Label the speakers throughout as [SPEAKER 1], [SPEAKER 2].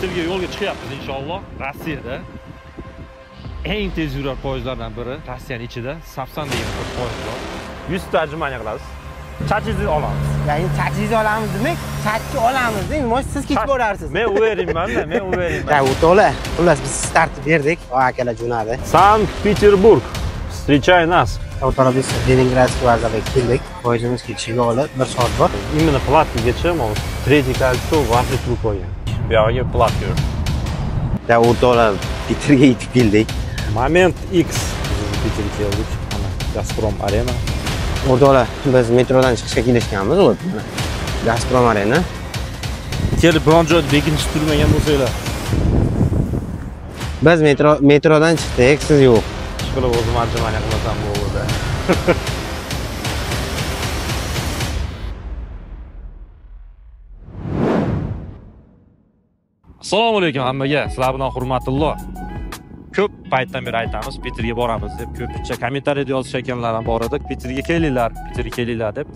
[SPEAKER 1] Peterga yo'lga chiqyapmiz inshaalloh. Rossiyada eng tez yurar poyezdlardan biri, Rossiyaning ichida Sapsan degan bir poyezd bor. 100 ta ajmaniya qilasiz. Chachingizni olamiz.
[SPEAKER 2] Ya'ni chachingizni olamiz demak, chakni olamiz, nima siz ketib borarsiz.
[SPEAKER 1] Men uverimman-da, men uverimman.
[SPEAKER 2] Ya, u to'la. Xullas biz start berdik, akalar jo'nadi.
[SPEAKER 1] Sankt-Peterburg. Встречай нас.
[SPEAKER 2] O'rtada biz Leningradskiy vokzalga keldik. Poyezdimiz ketishiga olib 1 soat bor.
[SPEAKER 1] Именно Platkagacha mana tretий кольцо vaqtli turib qo'ygan. Bu yerga Platka.
[SPEAKER 2] Ya, o'rtada Peterga yetib keldik.
[SPEAKER 1] Moment X. Peterga keldik. Mana Gazprom Arena.
[SPEAKER 2] O'rtada biz metrodan chiqishga kelishganmiz, mana Gazprom Arena.
[SPEAKER 1] Kelib biron joyda bekinishib turmagan bo'lsanglar.
[SPEAKER 2] Biz metrodan chiqdik, siz yo'q.
[SPEAKER 1] Qilib o'zim ajmaniya qilasam bo'ldi. Assalomu alaykum hammaga. Sizlar bilan hurmatulloh. Ko'p paytdan beri aytamiz, Peterga boramiz deb. Ko'pincha kommentariyada yozish ekanlar ham bor edi. Peterga kelinglar deb.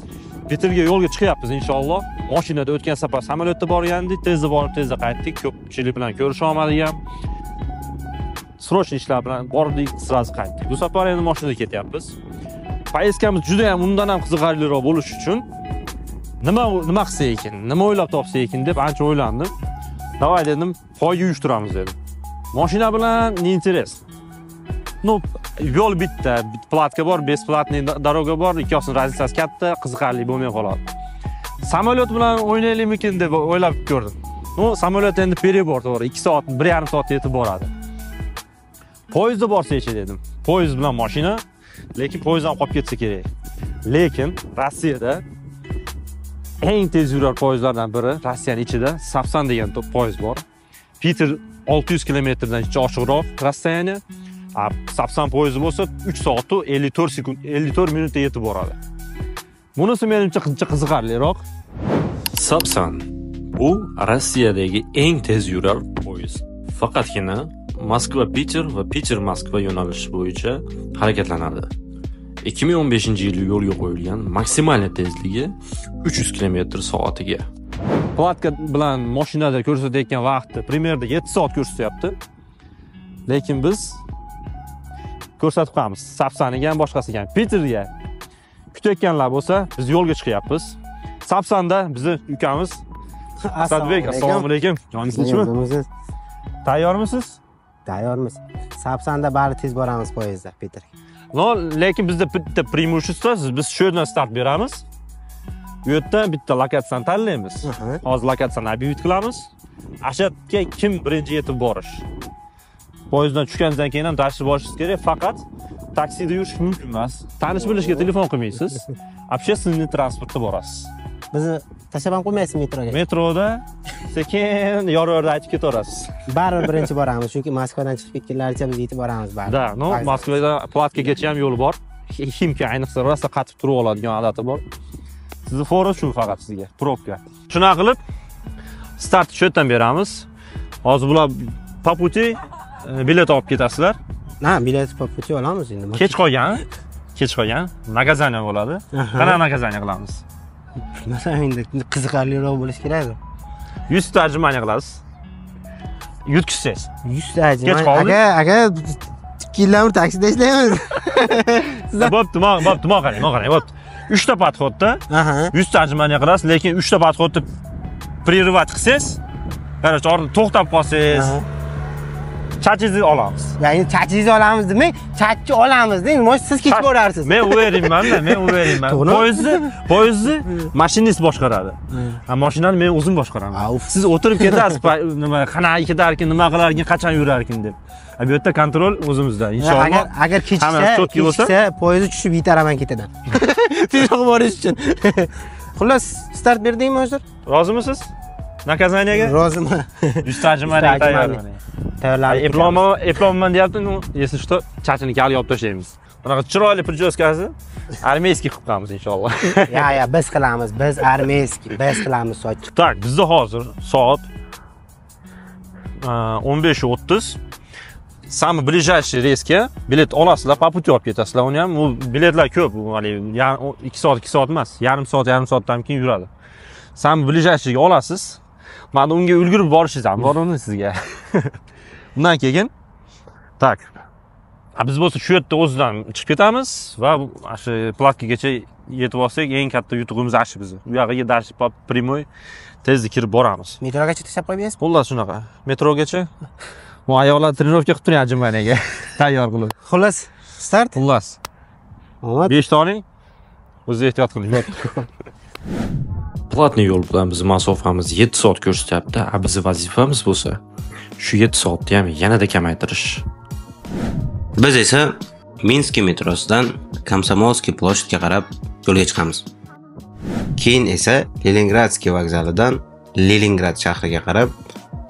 [SPEAKER 1] Peterga yo'lga chiqyapmiz inshaalloh. Mashinada o'tgan safar samolyotda borgandik, tezda borib, tezda qaytdik. Ko'pchilik bilan ko'risha olmadik ham. Srochniy ishlar bilan bordik, sразу qaytdik. Bu safar endi mashinada ketyapmiz. Poyezdkamiz juda ham undan ham qiziqarliroq bo'lish uchun nima qilsa ekan, nima o'ylab topsa ekan deb ancha o'ylandim. Davay dedim, poyga uyushtiramiz dedim. Mashina bilan ne interes. Ну, yo'l bitta, platka bor, besplatniy doroga bor, ikkosini razilasi katta, qiziqarli bo'lmay qoladi. Samolyot bilan o'ynaylikmikin deb o'ylab ko'rdim. Ну, samolyot endi перебор to'g'ri, 2 soat, 1,5 soatda yetib boradi. Poyezdda borsa-chi dedim. Poyezd bilan mashina, lekin poyezddan qolib ketsa kerak. Lekin Rossiyada eng tez yurar poyezdlardan biri, Rossiyaning ichida Sapsan degan poyezd bor. Peter 600 kilometrdan oshiqroq rasstayani. Sapsan poyezdi bo'lsa 3 soat 54 minutda yetib boradi. Bunisi menimcha qiziqarliroq. Sapsan bu Rossiyadagi eng tez yurar poyezd. Faqatgina Moskva-Peter va Peter-Moskva yo'nalishi bo'yicha harakatlanadi. 2015-yil yo'lga qo'yilgan maksimal tezligi 300 km/soatiga. Platka bilan mashinada ko'rsatayotgan vaqtni primerda 7 soat ko'rsatyapti. Lekin biz ko'rsatib qo'yamiz. Sapsaniga ham boshqasiga ham. Peterga kutayotganlar bo'lsa, biz yo'lga chiqyapmiz. Sapsanda bizni ukamiz Asadbek, assalomu alaykum. Joningiz tinchmi? Tayyormisiz?
[SPEAKER 2] Tayyormiz. Sapsanda bari tez boramiz poyezdda, Peter.
[SPEAKER 1] No, lekin bizda bitta преимущество, biz shu yerdan start beramiz. Bu yerda bitta lokatsiyani tanlaymiz. Hozir lokatsiyani объявить qilamiz. Ashadga kim birinchi yetib borish. Poyezddan tushgandan keyin ham tashlab borishingiz kerak, faqat taksida yurish mumkin emas. Tanish bilishga telefon qilmaysiz. Общественный transportda borasiz.
[SPEAKER 2] Bizni tashlab ham qo'ymaysiz metroga.
[SPEAKER 1] Metroda sekin yorib aytib ketaverasiz.
[SPEAKER 2] Baribir birinchi boramiz, chunki Moskvadan chiqib ketganlaricha biz yetib boramiz baribir.
[SPEAKER 1] Da, no, Moskvada Platkagacha ham yo'li bor. Ximka ayniqsa rosa qatib turib oladigan odati bor. Sizni fora shu faqat sizga, probka. Shuna qilib start shu yerdan beramiz. Hozir bular по пути bilet olib ketasizlar.
[SPEAKER 2] Ha, bilet по пути olamiz endi.
[SPEAKER 1] Kech qolgan, nagazaniya bo'ladi. Qanaqa nagazaniya qilamiz?
[SPEAKER 2] Masalan, endi qiziqarliroq bo'lish kerak.
[SPEAKER 1] 100 ta ajmaniya qilasiz. Yutkisiz.
[SPEAKER 2] 100 ta ajmaniya. Aka, kilometr taksida ishlaymiz.
[SPEAKER 1] Bo'pti, qarang. Bo'pti. 3 ta podxodda 100 ta ajmaniya qilasiz, lekin 3 ta podxodda прерывать qilsangiz, qarang, o'rnida to'xtab qolsangiz, chachingizni olamiz.
[SPEAKER 2] Ya'ni chachingizni olamiz demak, chakni olamiz, nima siz ketib borarsiz.
[SPEAKER 1] Men uverimman. Poyezdni mashinist boshqaradi. Mashinani men o'zim boshqaraman. Siz o'tirib ketasiz, nima qanaqa ketarkin, nima qilarkin, qachon yurarkin deb. Bu yerda kontrol o'zimizda, inshaalloh.
[SPEAKER 2] Agar kechiksa, poyezd tushib yetaraman ketidan. Tezroq borish uchun. Xullas, start berdingmi hozir?
[SPEAKER 1] Rozimisiz? Nakazaniyaga?
[SPEAKER 2] Roziman.
[SPEAKER 1] 100 ta ajmaniya tayyorman. Eplomman deyapti, если что, chachinlikni olib tashlaymiz. Bunaqa chiroyli prijoskasi armeyskiy qilib qo'yamiz inshaalloh.
[SPEAKER 2] Ya, biz qilamiz. Biz armeyskiy, biz qilamiz soch.
[SPEAKER 1] Tak, bizda hozir soat 15:30. Самый ближайший reysga bilet olasizlar, по пути olib ketasizlar. Uni ham bu biletlar ko'p, hali 2 soat emas, yarim soatdan keyin yuradi. Самый ближайшийga olasiz. Mana unga ulgurib borishingiz ham bor uni sizga. Undan keyin tak. Biz bo'lsa shu yerda o'zidan chiqib ketamiz va shu platkagacha yetib olsak, eng katta yutug'imiz shu bizni. Bu yerga dash primoy tezda kirib boramiz.
[SPEAKER 2] Metrogacha tashlab qo'ymaysiz?
[SPEAKER 1] Xullas shunaqa. Metrogacha. Bu ayollar trenirovka qilib turgan jimaniga tayyor qilib.
[SPEAKER 2] Xullas, start.
[SPEAKER 1] Xullas.
[SPEAKER 2] Omad.
[SPEAKER 1] 5 ta oling. O'zingiz ehtiyot qiling. Platniy yo'l bilan biz masofamiz 7 soat ko'rsatyapti. Bizning vazifamiz bo'lsa, shu 7 soatni ham yanada kamaytirish.
[SPEAKER 3] Biz esa Minsk metrosidan Komsomolskiy ploshadga qarab yo'lga chiqamiz. Keyin esa Leningradskiy vokzalidan Leningrad shahriga qarab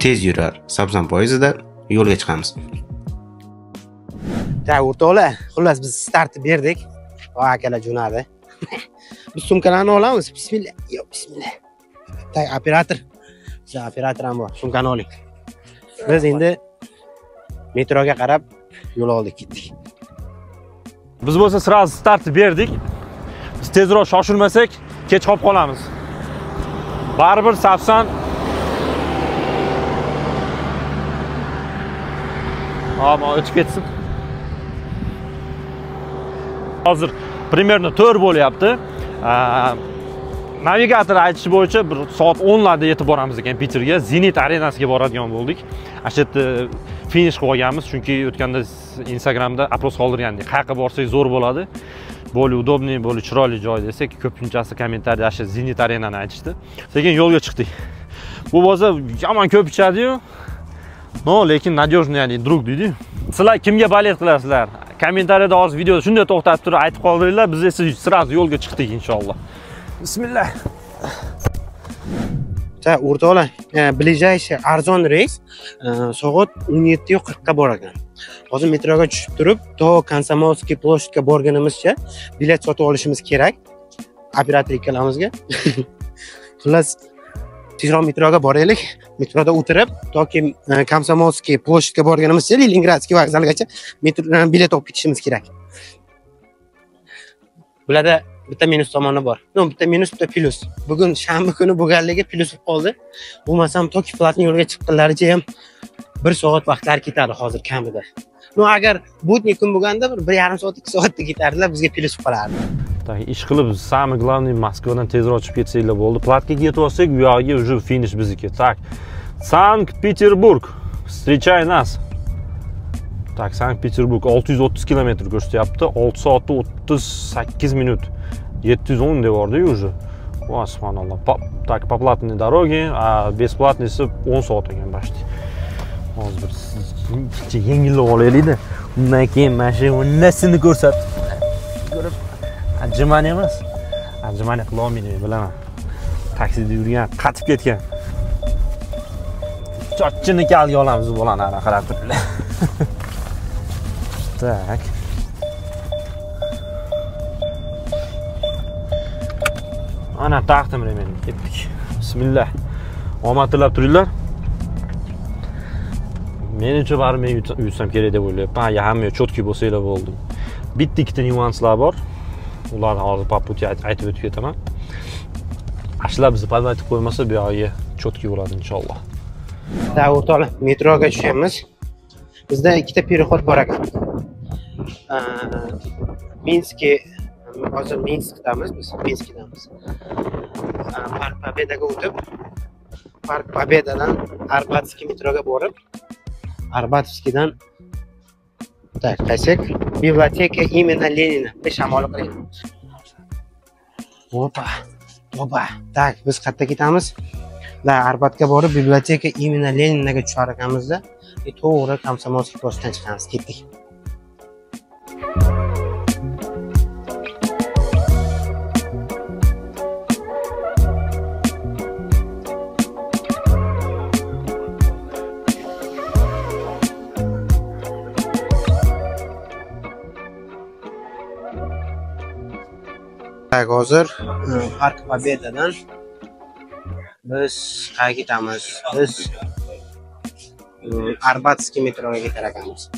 [SPEAKER 3] tez yurar Sapsan poyezdida yo'lga chiqamiz.
[SPEAKER 2] Ta o'rtoqlar, xullas biz startni berdik. Va akalar jo'nadi. Biz sumkalarni olamiz. Bismillah. Yo, bismillah. Ta operator. Siz operator ham bor. Sumkani oling. Biz endi metroga qarab yo'l oldik ketdik.
[SPEAKER 1] Biz bo'lsa sразу start berdik. Biz tezroq shoshilmasak, kech qolib qolamiz. Baribir Sapsan Ama o'tib ketsin. Hozir примерно 4 bo'lyapti. Navigator aytishi bo'yicha bir soat 10 larda yetib boramiz ekan Peterga. Zenit arenasiga boradigan bo'ldik. Shu yerda finish qilib olganmiz, chunki o'tganda Instagramda apros qoldirgandik. Qayerga borsak zo'r bo'ladi. Более удобный, более chiroyli joy desak, ko'pinchasi kommentariyada shu Zenit arenani aytishdi. Lekin yo'lga chiqdik. Bu bo'lsa yomon ko'p ichadi-yu. No, lekin надёжный, ya'ni drug deydi. Sizlar kimga balet qilasizlar? Kommentariyada hozir videoda shunday to'xtatib turib aytib qoldiringlar. Biz esa sразу yo'lga chiqdik inshaalloh. Bismillah.
[SPEAKER 2] Ta o'rtoqlar, ближайший arzon reys soat 17:40 ga bor ekan. Hozir metroga tushib turib, to Komsomolskiy ploshadga borganimizcha bilet sotib olishimiz kerak. Operator ikkalamizga. Xullas, tezroq metroga boraylik. Metroda o'tirib, toki Komsomolskiy ploshadga borganimizcha Leningradskiy vokzaligacha metrodan bilet olib ketishimiz kerak. Bularda bitta minus tomoni bor. No, bitta minus, bitta plus. Bugun shanba kuni bo'lganligi plus bo'lib qoldi. Bo'lmasam toki platniy yo'lga chiqqanlaricha ham 1 soat vaqtlar ketadi hozir kamida. No, agar будний kun bo'lganda 1,5 soat, 2 soatda ketardilar, bizga plus qolardi.
[SPEAKER 1] Так, ish qilib, самый главный Moskvadan tezroq chiqib ketsanglar bo'ldi. Platkaga yetib olsak, u yoqqa уже finish bizniki. Так, Sankt-Peterburg. Встречай нас. Так, Sankt-Peterburg 630 kilometr ko'rsatyapti. 6 soat 38 minut. 710 devordi уже. Ва, subhanalloh. Так, по платной дороге, а бесплатный esa 10 soat ekan почти. Hozir bir yengillik olaylik-da. Undan keyin mashinasini ko'rsatib ko'rib ajimani emas. Ajimani qila olmayman, bilaman. Taksida yurgan, qatib ketgan. Chochchini kalga olamiz bo'lani ara qarab turiblar. Tak. Ana taqdim men ketdik. Bismillah. Omad tilab turinglar. Menimcha bari men yutsam kerak deb o'ylayapman. Ya hamma chotki bo'lsanglar bo'ldi. Bitta ikkita nyuanslar bor. Ularni hozir po puti aytib o'tib ketaman. Ashlar bizni palmatib qo'ymasa, bu yoqqa chotki bo'ladi inshaalloh.
[SPEAKER 2] Da o'rtoqlar, metroga tushamiz. Bizda ikkita переход bor ekan. Minskka, hozir Minskdamiz biz, Minskdamiz. Park Pobedaga o'tib, Park Pobedadan Arbatskiy metroga borib, Arbatskiydan tak, qaysak, biblioteka imena Lenina shamoli qilaylik. Opa, to'ba. Tak, biz qayerga ketamiz? Va Arbatga borib, biblioteka imena Leninaga tushar ekanmiz-da, to'g'ri Komsomolskiy ploshaddan chiqamiz, ketdik. Hozir Park Pobedadan biz qayerga ketamiz? Biz Arbatskiy metroga ketar ekanmiz.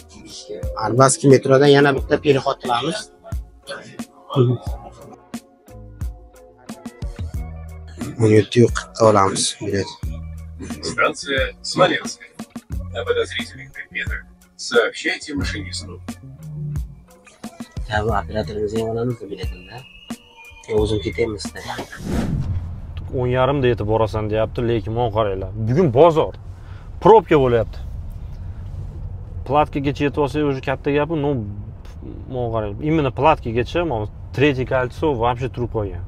[SPEAKER 2] Arbatskiy metrodan yana bitta переход qilamiz. Buni 40 olamiz bilet.
[SPEAKER 4] Станция Смоленская. О подозрительных предметах сообщайте машинисту.
[SPEAKER 2] Bu operatorimizni olamiz biletini. O'zim ketaymiz-da.
[SPEAKER 1] 10:30 da yetib borasan deyapti, lekin men qaranglar. Bugun bozor. Probka bo'lyapti. Platkagacha yetib olsak, уже katta gapi, но men qarang. Именно platkagacha, men третий кольцо вообще turib qolgan.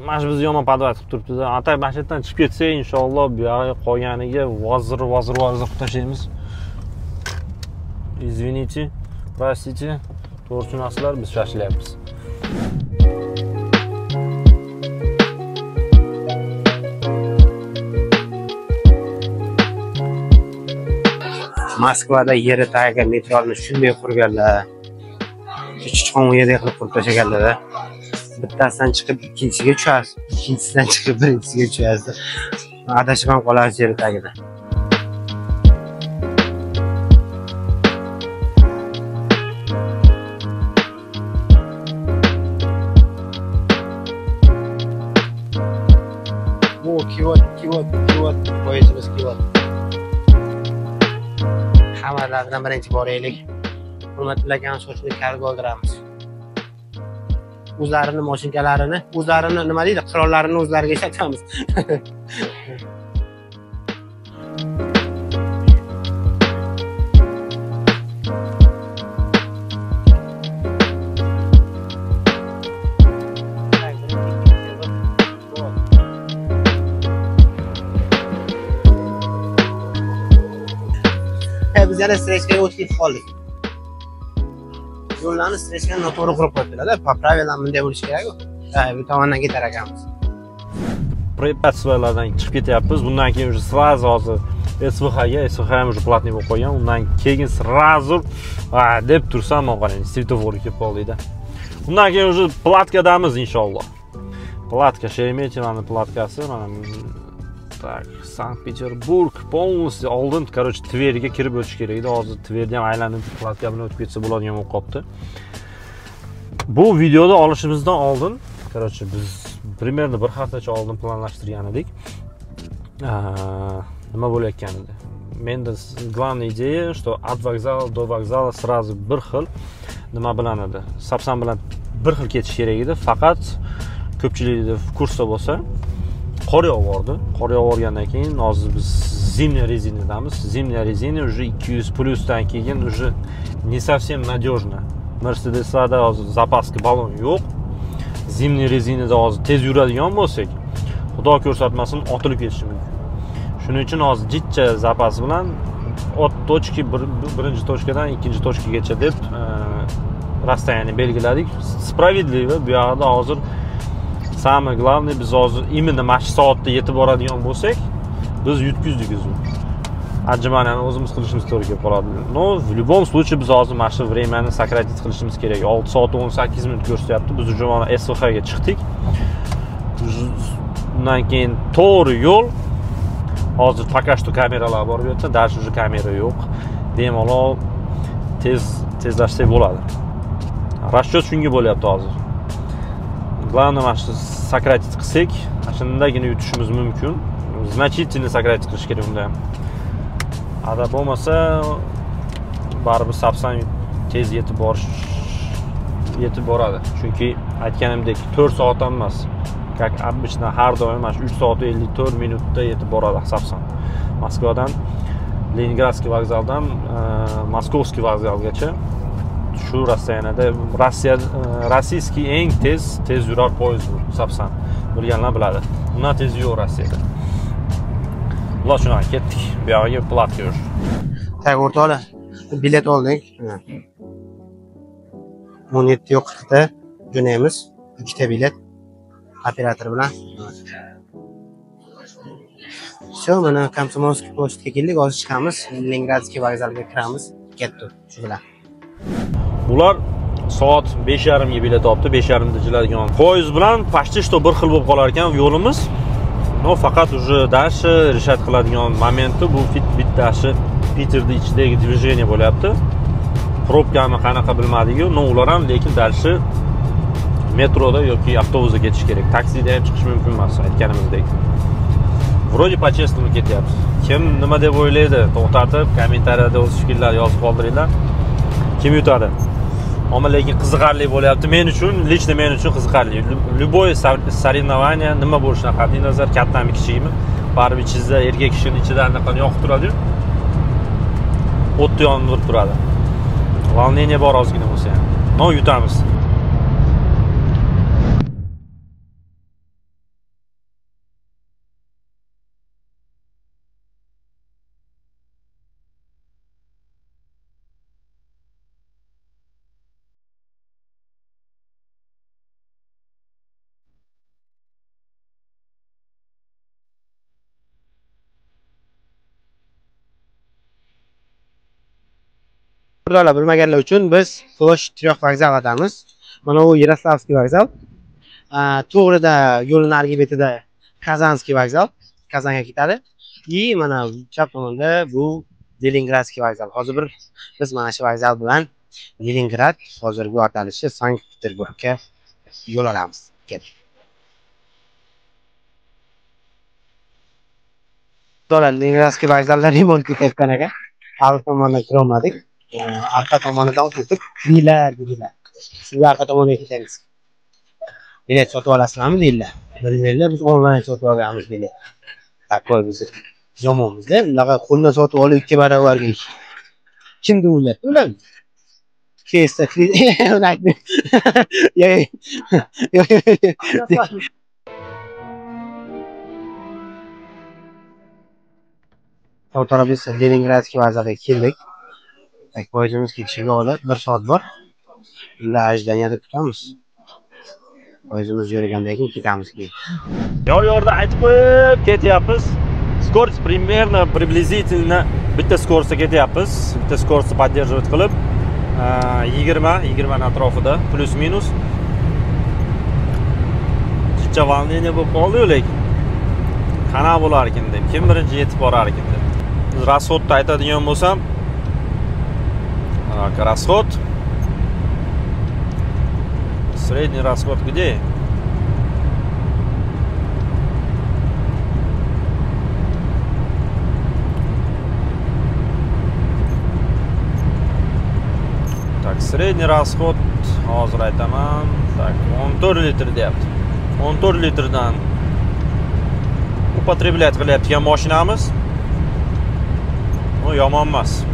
[SPEAKER 1] Mana bizni yomon podvat qilib turibdi-da. Atay mashindan chiqib ketsa, inshaalloh bu yoqqa qolganiga vozir qilib tashlaymiz. Извините, простите. To'g'ri tushunasizlar, biz shashlayapmiz.
[SPEAKER 2] Moskvada yeri tagiga metroni shunday qurganlar. Chichqon yerda qilib qurib tashlaganlar-da. Bittasidan chiqib ikkinchisiga tushasiz, ikkinchisidan chiqib birinchisiga tushasiz. Adashib ham qolasiz yeri tagida. Bu kivot poyezdimiz kivot. Xabarlardan birinchi boraylik. Hurmatli aka, sochni karga oldiramiz. O'zlarini mashinkalarini, o'zlarini nima deydi, qirollarini o'zlariga ishlatamiz. Biz yana strechkaga o'tib qoldik. Yo'llarni strechkaga noto'g'ri qurib qo'ydilar-da. Правилам bunday bo'lishi kerak-ku. Bu tomondan ketar ekanmiz.
[SPEAKER 1] Preparatsiyalardan chiqib ketyapmiz. Bundan keyin уже сразу hozir SVH ham уже platniy bo'lib qolgan. Undan keyin сразу deb tursam, qarang, svetofor kelib qoldi-da. Bundan keyin уже platkadamiz inshaalloh. Platka Sheremetyevaning platkasi, mana tak, Sankt-Peterburg полностью oldin, короче, Tverga kirib o'tish kerak edi. Hozir Tverda ham aylanib platka bilan o'tib ketsa bo'ladigan bo'lib qopti. Bu videoda olishimizdan oldin, короче, biz примерно bir haftacha oldin planlashtirgan edik. Nima bo'layotgan edi? Menda главная идея, что от vokzala до vokzala сразу bir xil nima bilan edi. Sapsan bilan bir xil ketish kerak edi, faqat ko'pchilikda kursda bo'lsa qor yog'ardi. Qor yog'argandan keyin hozir biz zimniy rezinadamiz. Zimniy rezina уже 200+ dan keyin уже не совсем надежно. Mercedeslarda hozir zapaski balon yo'q. Zimniy rezinada hozir tez yuradigan bo'lsak, xudo ko'rsatmasin otilib ketishi mumkin. Shuning uchun hozir jitcha zapas bilan от точки birinchi точkadan ikkinchi точкagacha deb расстояние belgiladik. Справедливо. Bu yerda hozir самое главное, biz hozir именно mana shu soatda yetib boradigan bo'lsak, biz yutkizdik o'zimiz. Ajmanani o'zimiz qilishimiz to'g'ri kelib qoladi. Но в любом случае biz hozir mana shu времяni сократить qilishimiz kerak. 6 soat 18 minut ko'rsatyapti. Biz уже mana SVH ga chiqdik. Undan keyin to'g'ri yo'l. Hozir пока что kameralar bor bu yerda, даже уже kamera yo'q. Bemalol tezlashsak bo'ladi. Расчет shunga bo'lyapti hozir. Главное, mana shu сократить qilsak, shundagina yutishimiz mumkin. Значительно сократить qilish kerak unda ham. Ada bo'lmasa, baribir sapsan tez yetib boradi. Chunki aytganimdek 4 soat ham emas. Как обычно har doim mana shu 3 soat 54 minutda yetib boradi sapsan. Moskvadan Leningradskiy vokzaldan Moskovskiy vokzalgacha shu rasyoyanada rossiyskiy eng tez yurar poyezd bu sapsan. Bilganlar biladi. Bundan tez yo'q Rossiyada. Ular shundan ketdik. Bu yerga platka yur.
[SPEAKER 2] Tak o'rtoqlar, bilet oldik. 17:40da jo'naymiz. 2 ta bilet operator bilan. Shu mana Komsomolskiy ploshadga keldik, hozir chiqamiz. Leningradskiy vokzalga kiramiz. Ketdi shu bilan.
[SPEAKER 1] Ular soat 5:30 ga bilet olibdi. 5:30 da jiladigan poyezd bilan почти что bir xil bo'lib qolar ekan yo'limiz. No, faqat уже дальше решать qiladigan momenti bu bittasi Peterda ichidagi движение bo'lyapti. Probkani qanaqa bilmadik-ku, no ular ham lekin дальше metroda yoki avtobusda ketish kerak. Taksida ham chiqish mumkin emas, aytganimizdek. Вроде по-честному ketyapmiz. Kim nima deb o'ylaydi? To'xtatib, kommentariyada o'z fikrlar yozib qoldiringlar. Kim yutadi? Ammo lekin qiziqarli bo'lyapti. Men uchun, lично men uchun qiziqarli. Любой соревнование nima bo'lishidan qat'iy nazar, kattami, kichikmi, baribir ichingizda erkak kishining ichida anaqa yoqib turadi-yu. O'tni yonib turadi. Волнение bor ozgina bo'lsa ham. No yutamiz.
[SPEAKER 2] Birodalar, bilmaganlar uchun biz Ploshchad Trex vokzalidamiz. Mana bu Yaroslavskiy vokzal. To'g'rida yo'lning narigi betida Kazanskiy vokzal, Kazanga ketadi. И mana chap tomonda bu Leningradskiy vokzal. Hozir biz mana shu vokzal bilan Leningrad, hozirgi atalishi Sankt-Peterburgga yo'l olamiz. Keling. Birodalar, Leningradskiy vokzalda remont ketayotgan ekan. Old tomondan kira olmadik. Arka tomonidan o'tib, deylar. Siz arka tomonga ketamiz. Bilet sotib olasizlarmi deylar. Bilmaylar, biz onlayn sotib olganmiz bilet. Takoy biz yomonmiz-da, unaqa qo'ldan sotib olib 2 barobarga ish. Kimdi ular? Ular. Kesa, unaqni. To'g'ri biz Leningradskiy vokzalga keldik. Poyezdimiz ketishiga hozir 1 soat bor. Ular ojdaniyada kutamiz. Poyezdimiz yurgandan keyin ketamiz keyin.
[SPEAKER 1] Yo'l-yo'lda aytib qo'yib ketyapmiz. Скорость примерно приблизительно bitta скоростda ketyapmiz. Bitta скоростni поддерживать qilib 20 atrofida plus minus. Chicha волнение bo'lib qoldi-yu lekin. Qana bo'lar ekan deb, kim birinchi yetib borar ekan deb. Biz расходni aytadigan bo'lsam, расход. Средний расход где? Так, средний расход hozir aytaman. Так, 14 litr deyapti. 14 litrdan употреблять qilyaptigan mashinamiz. O yomon emas.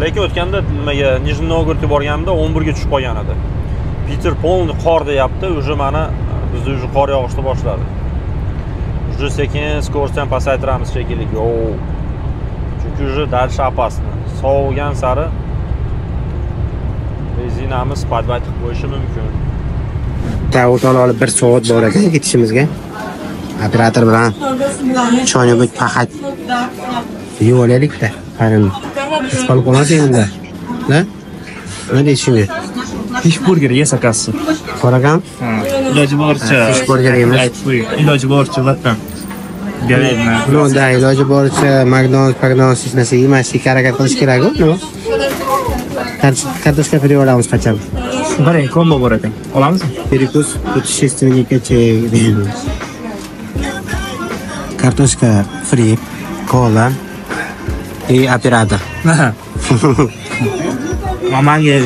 [SPEAKER 1] Lekin o'tganda nimaga Nijniy Novgorodga borganimda 11 ga tushib qolgan edi. Peter polni qor deyapti, уже mana bizda уже qor yog'ishni boshladi. Уже sekin скорость ham pasaytiramiz shekilli. Yo'q. Chunki уже дальше опасно. Sovigan sari rezinamiz podvat qilib qo'yishi mumkin.
[SPEAKER 2] Tavotani olib 1 soat bor ekan ketishimizga. Operator bilan cho'nibik paxat yo'laylik-da. Qarin. Siz qolib qolasiz unda. Ha? Nima deyishinglar?
[SPEAKER 5] Fish burger yesa kassi.
[SPEAKER 2] Qo'ragan?
[SPEAKER 5] Iloji boricha.
[SPEAKER 2] Fish burger yemiz.
[SPEAKER 5] Iloji boricha vatan. Galerna.
[SPEAKER 2] Bunda iloji boricha McDonald's hech narsa yemaslikka harakat qilish kerak-ku, nima? Kartoshka free olamiz qachon?
[SPEAKER 5] Qarang, kombo bor ekan. Olamizmi?
[SPEAKER 2] Перекус 6 minutgacha deymiz. Kartoshka free, kola и operator.
[SPEAKER 5] Mamanga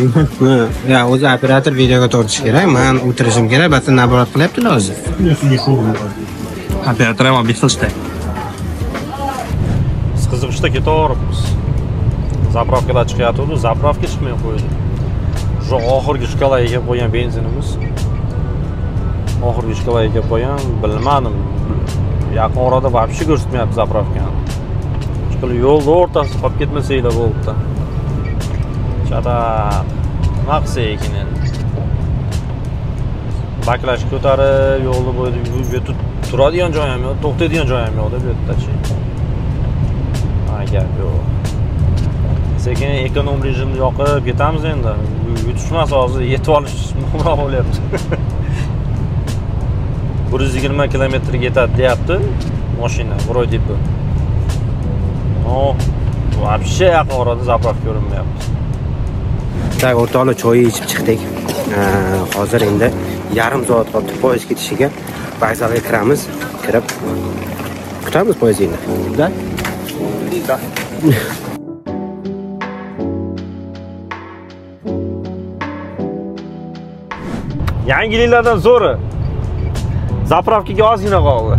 [SPEAKER 2] Ya, o'zi operator videoga tortish kerak. Men o'tirishim kerak, battan naborat qilyaptilar o'zi.
[SPEAKER 5] operator ham bexilshda.
[SPEAKER 1] Qiziqishda ketaveribmiz. Zapravkalar chiqyapti, zapravka chiqmay qo'ydi. Shu oxirgi shkala egib qo'ygan benzinimiz. Oxirgi shkala egib qo'ygan, bilmadim. Yaqin orada вообще ko'rsatmayapti zapravkani. Chiqilib yo'lda o'rtasida qolib ketmasanglar bo'ldi. Chata maqsa ekin endi. Baklash ko'tarib yo'lda bo'yda turadigan joy ham yo'q, to'xtaydigan joy ham yo'q deb yerdachi. Agar yo'q. Sekin ekonom rejimni yoqib ketamiz endi. Yutishmas hozir yetib olish muammo bo'lyapti. 120 kilometrga yetadi deyapti mashina, вроде бы. No, вообще yaqin orada zapravka ko'rinmayapti.
[SPEAKER 2] Tak, o'rtoqlar choy ichib chiqdik. Hozir endi yarim soat qoldi poyezd ketishiga. Vokzalga kiramiz. Kirib Chiqamiz poyezdingda. Da?
[SPEAKER 1] Da. Yangiliklardan zo'ri. Zapravkaga ozgina qoldi.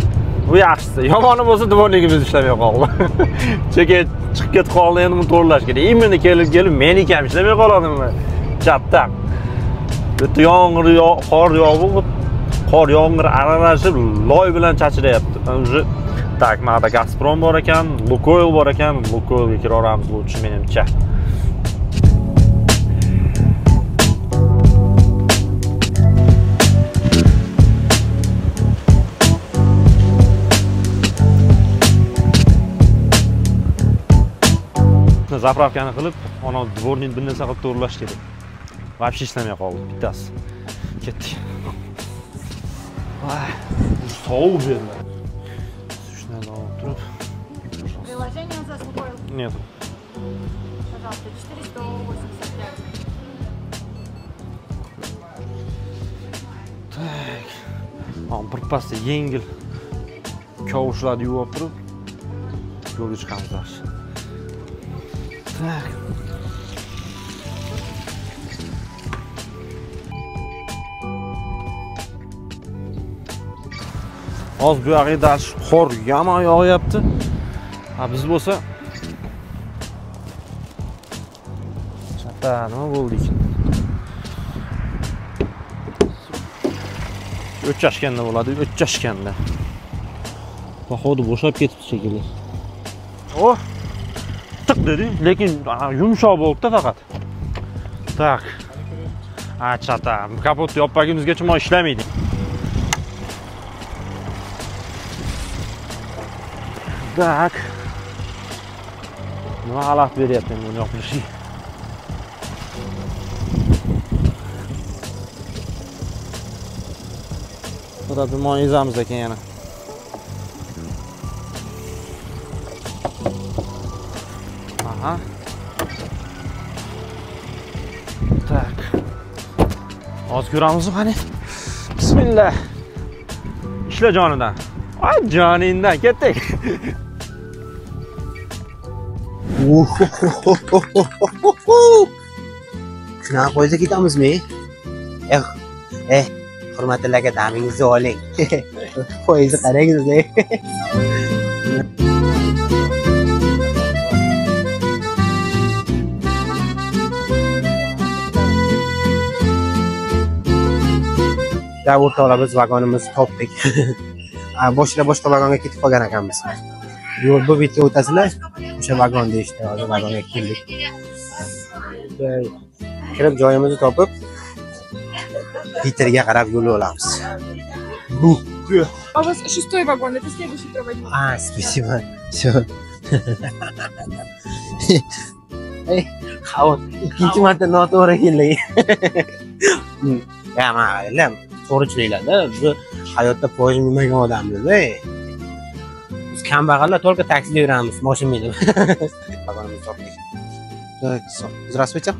[SPEAKER 1] Bu yaxshisi. Yomoni bo'lsa dvorligimiz ishlamay qoldi. Cheka chiqib ketib qoldi, endi buni to'g'rilash kerak. Imini kelib meniki ham ishlamay qoladimi? Chatda. Bitta qor yog'ib, qor yomg'ir aralashib, loy bilan chachiryapti. Уже tak, mana Gazprom bor ekan, Lukoil bor ekan, Lukoilga kiraveramiz bu uchun menimcha. Zapravkani qilib, ona dvornik bir narsa qilib to'g'rilash kerak. Вообще ishlamay qoldi bittasi. Ketdik. Voy, sovuq berdi. Shundan turib.
[SPEAKER 6] Приложение у нас Лукойл.
[SPEAKER 1] Нет.
[SPEAKER 6] Пожалуйста, 485.
[SPEAKER 1] Tak. Birpasda yengil kavushlarni yuvib turib, yo'lga chiqamiz yaxshi. Tak. Hozir bu yoqda qor yomon yog'yapti. Biz bo'lsa chata nima bo'ldik? O'chashganda bo'ladi, o'chashganda. Poxodi bo'shab ketibdi shekilli. Oh! Tiq dedi, lekin yumshoq bo'ldi faqat. Tak. Chata, kapotni yopmagimizgacha mo ishlamaydi. Tak. Nima xalaqit beryapti buni yopilishiga? Burada dumon ezamiz ekan yana. Aha. Tak. Hozir ko'ramizmi qani? Bismillah. Ishla jonidan. Ay joningdan ketdik.
[SPEAKER 2] Shunaqa qo'ysa ketamizmi? Hurmatli aka, damingizni oling. Qo'yingizni qarangiz. O'rtoqlar, biz vagonimizni topdik. Boshida boshqa vagonga ketib qolgan ekanmiz. Yo'l bu bitta o'tasizlar, o'sha vagon deyishdi. Hozir vagonga keldik. Kirib joyimizni topib, Питерga qarab yo'l olamiz.
[SPEAKER 6] А у вас 6-й вагон, это следующий проводник.
[SPEAKER 2] Спасибо. Всё. Xavot, ikkinchi marta noto'g'ri keldik. Ya, mana, to'g'ri tushuninglar-da. Biz hayotda poyezd minmagan odammiz-da. Biz kambag'allar только taksida yuramiz, mashina minib. Vagonimizni topdik. Так, здравствуйте.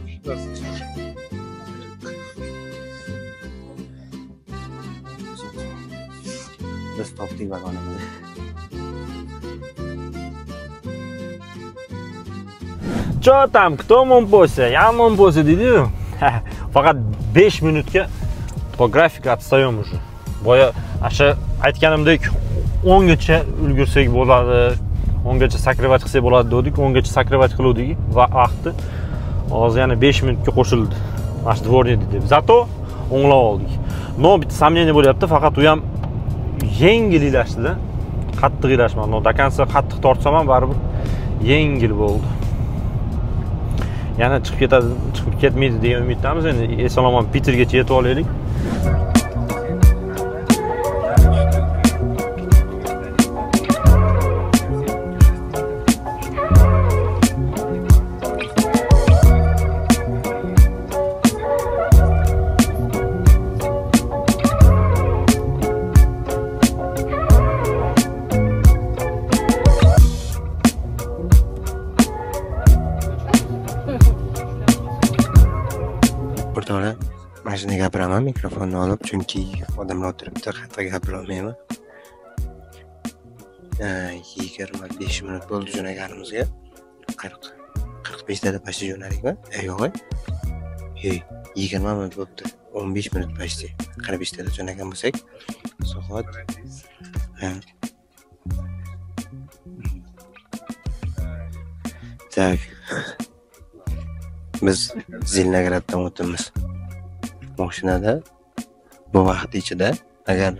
[SPEAKER 2] Biz topdik vagonimizni.
[SPEAKER 1] Что там, кто монпосе? Я монпосе dedi-yu. Faqat 5 minutga по графику отстаем уже. Boya asha aytganimdek 10 gacha ulgursak bo'ladi, 10 gacha sakrivat qilsak bo'ladi dedik, 10 gacha sakrivat qiluvdik vaqtni. Hozir yana 5 minutga qo'shildi. Mana dvornik dedi. Zato o'nglab oldik. No bitta samleniya bo'lyapti, faqat u ham yengil ilashdi-da. Qattiq ilashmadi. No dakansa qattiq tortsam ham baribir yengil bo'ldi. Yana chiqib ketmaydi degan umiddamiz. Endi eson-omon Pitergacha yetib olaylik.
[SPEAKER 2] O'rtoqlar, mashina gapiraman, mikrofonni olib, chunki odamlar o'tiribdi, qattiq gapira olmayman. 25 minut bo'ldi jo'naganimizga. 45 da pashta jo'nadikmi? Yo'q. 20 minut bo'ldi. 15 minut pashta. 45 da jo'nagan bo'lsak, soat tak. Biz Zelnograddan o'tamiz. Mashinada bu vaqt ichida agar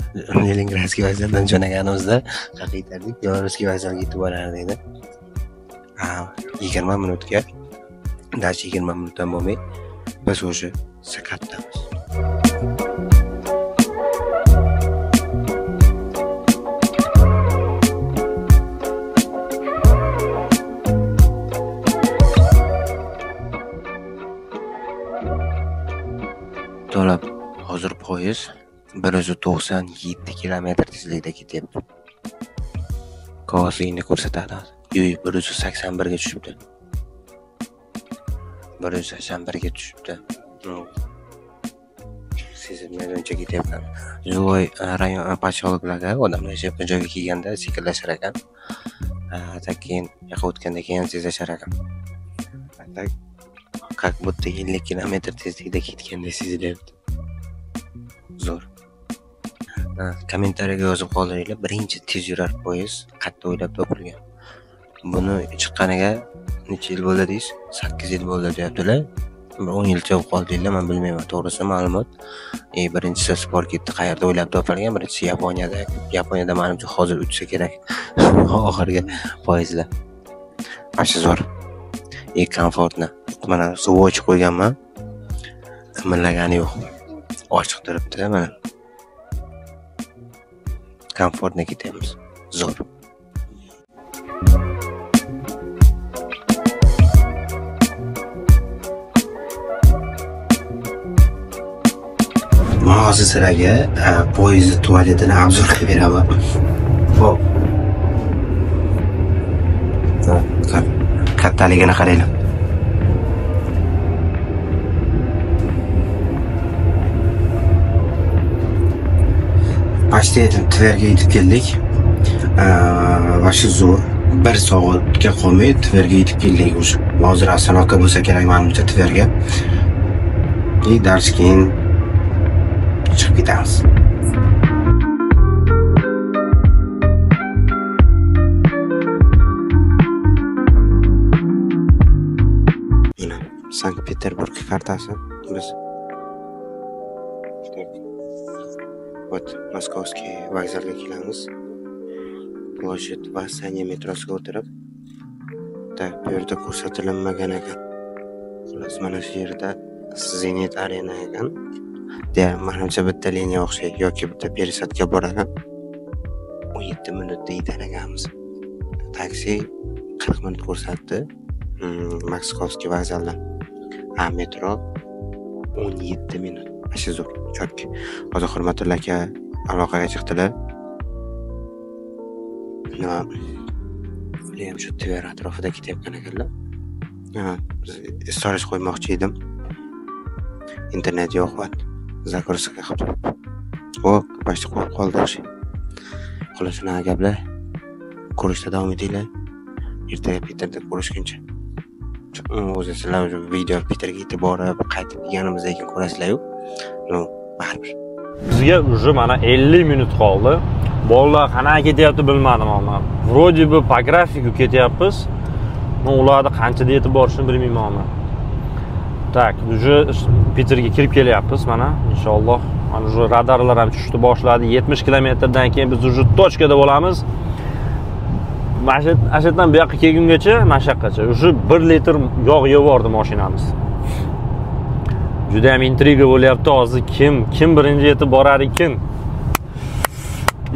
[SPEAKER 2] Leningradskiy vokzaldan jo'naganimizda haqiqatlik Beloruskiy vokzalga yetib borardik edi. 20 minutga, dash 20 minutdan bo'lmay biz o'sha Sakatdamiz. To'lab hozir poyezd 197 km tezlikda ketyapti. Qog'ozingni ko'rsatadi. 181 ga tushibdi. 181 ga tushibdi. Sezilmaguncha ketyapman. Joy rayon posyoloklarga odamlar yashab joyga kelganda sekinlashar ekan. Keyin yoqqa o'tganda keyin tezlashar ekan. Как будто 50 km tezlikda ketganda sezilyapti. Zo'r. Kommentariyaga yozib qoldiringlar. Birinchi tez yurar poyezd qayerda o'ylab topilgan. Buni chiqqaniga necha yil bo'ldi deysiz? 8 yil bo'ldi deyaptilar. 10 yilcha bo'lib qoldinglar, men bilmayman to'g'risi ma'lumot. Birinchisi sport ketdi, qayerda o'ylab topilgan? Birinchisi Yaponiyada. Yaponiyada menimcha hozir uchsa kerak. Oxirgi poyezdlar. Mana zo'r. Komfortni. Mana suv ochib qo'yganman. Millagani yo'q. Ochiq turibdi mana. Komfortga ketamiz. Zo'r. Hozir sizlarga poyezd tualetini obzor qilib beraman. Xo'p. Kattaligini qaranglar. Pashta Tverga yetib keldik. Va shu zo'r 1 soatga qolmay Tverga yetib keldik o'sha. Hozir Asanoka bo'lsa kerak menimcha Tverga. Dars keyin chiqib ketamiz. Mana Sankt-Peterburg kartasi biz. Вот Moskovskiy vokzalga kelamiz. Ploshad va Sanya metrosiga o'tirib, bu yerda ko'rsatilmagan ekan. Xullas mana shu yerda Zenit Arena ekan. Menimcha bitta liniya o'xshaydi yoki bitta perisatga boragan. 17 minutda yetar ekanmiz. Taksi 40 minut ko'rsatdi. Moskovskiy vokzaldan. Metro 17 minut. Ashi zo'r, chotki. Hozir hurmatli aka aloqaga chiqdilar. Nima? Ular ham shu Tver atrofida ketyapgan ekanlar. Storage qo'ymoqchi edim. Internet yo'q va zakorsiga qilib. Xo'p, pashta qo'yib qoldi o'sha. Xullas shunaqa gaplar. Ko'rishda davom etinglar. Ertaga Peterda ko'rishguncha. O'zi sizlar video Peterga yetib borib, qaytib kelganimizdan keyin ko'rasizlar-ku. Baribir.
[SPEAKER 1] Bizga уже mana 50 minut qoldi. Bolalar qanaqa ketyapti bilmadim ama. Вроде бы по графику ketyapmiz. Men ularda qanchada yetib borishini bilmayman ama. Tak, уже Peterga kirib kelyapmiz mana, inshaalloh. Mana уже radarlar ham tushishni boshladi. 70 kilometrdan keyin biz уже точкада bo'lamiz. Mashinadan bu yoqqa kelgungacha, mashaqqacha уже 1 litr yog' yeb bordi mashinamiz. Juda ham intriga bo'lyapti hozir kim birinchi yetib borar ekan.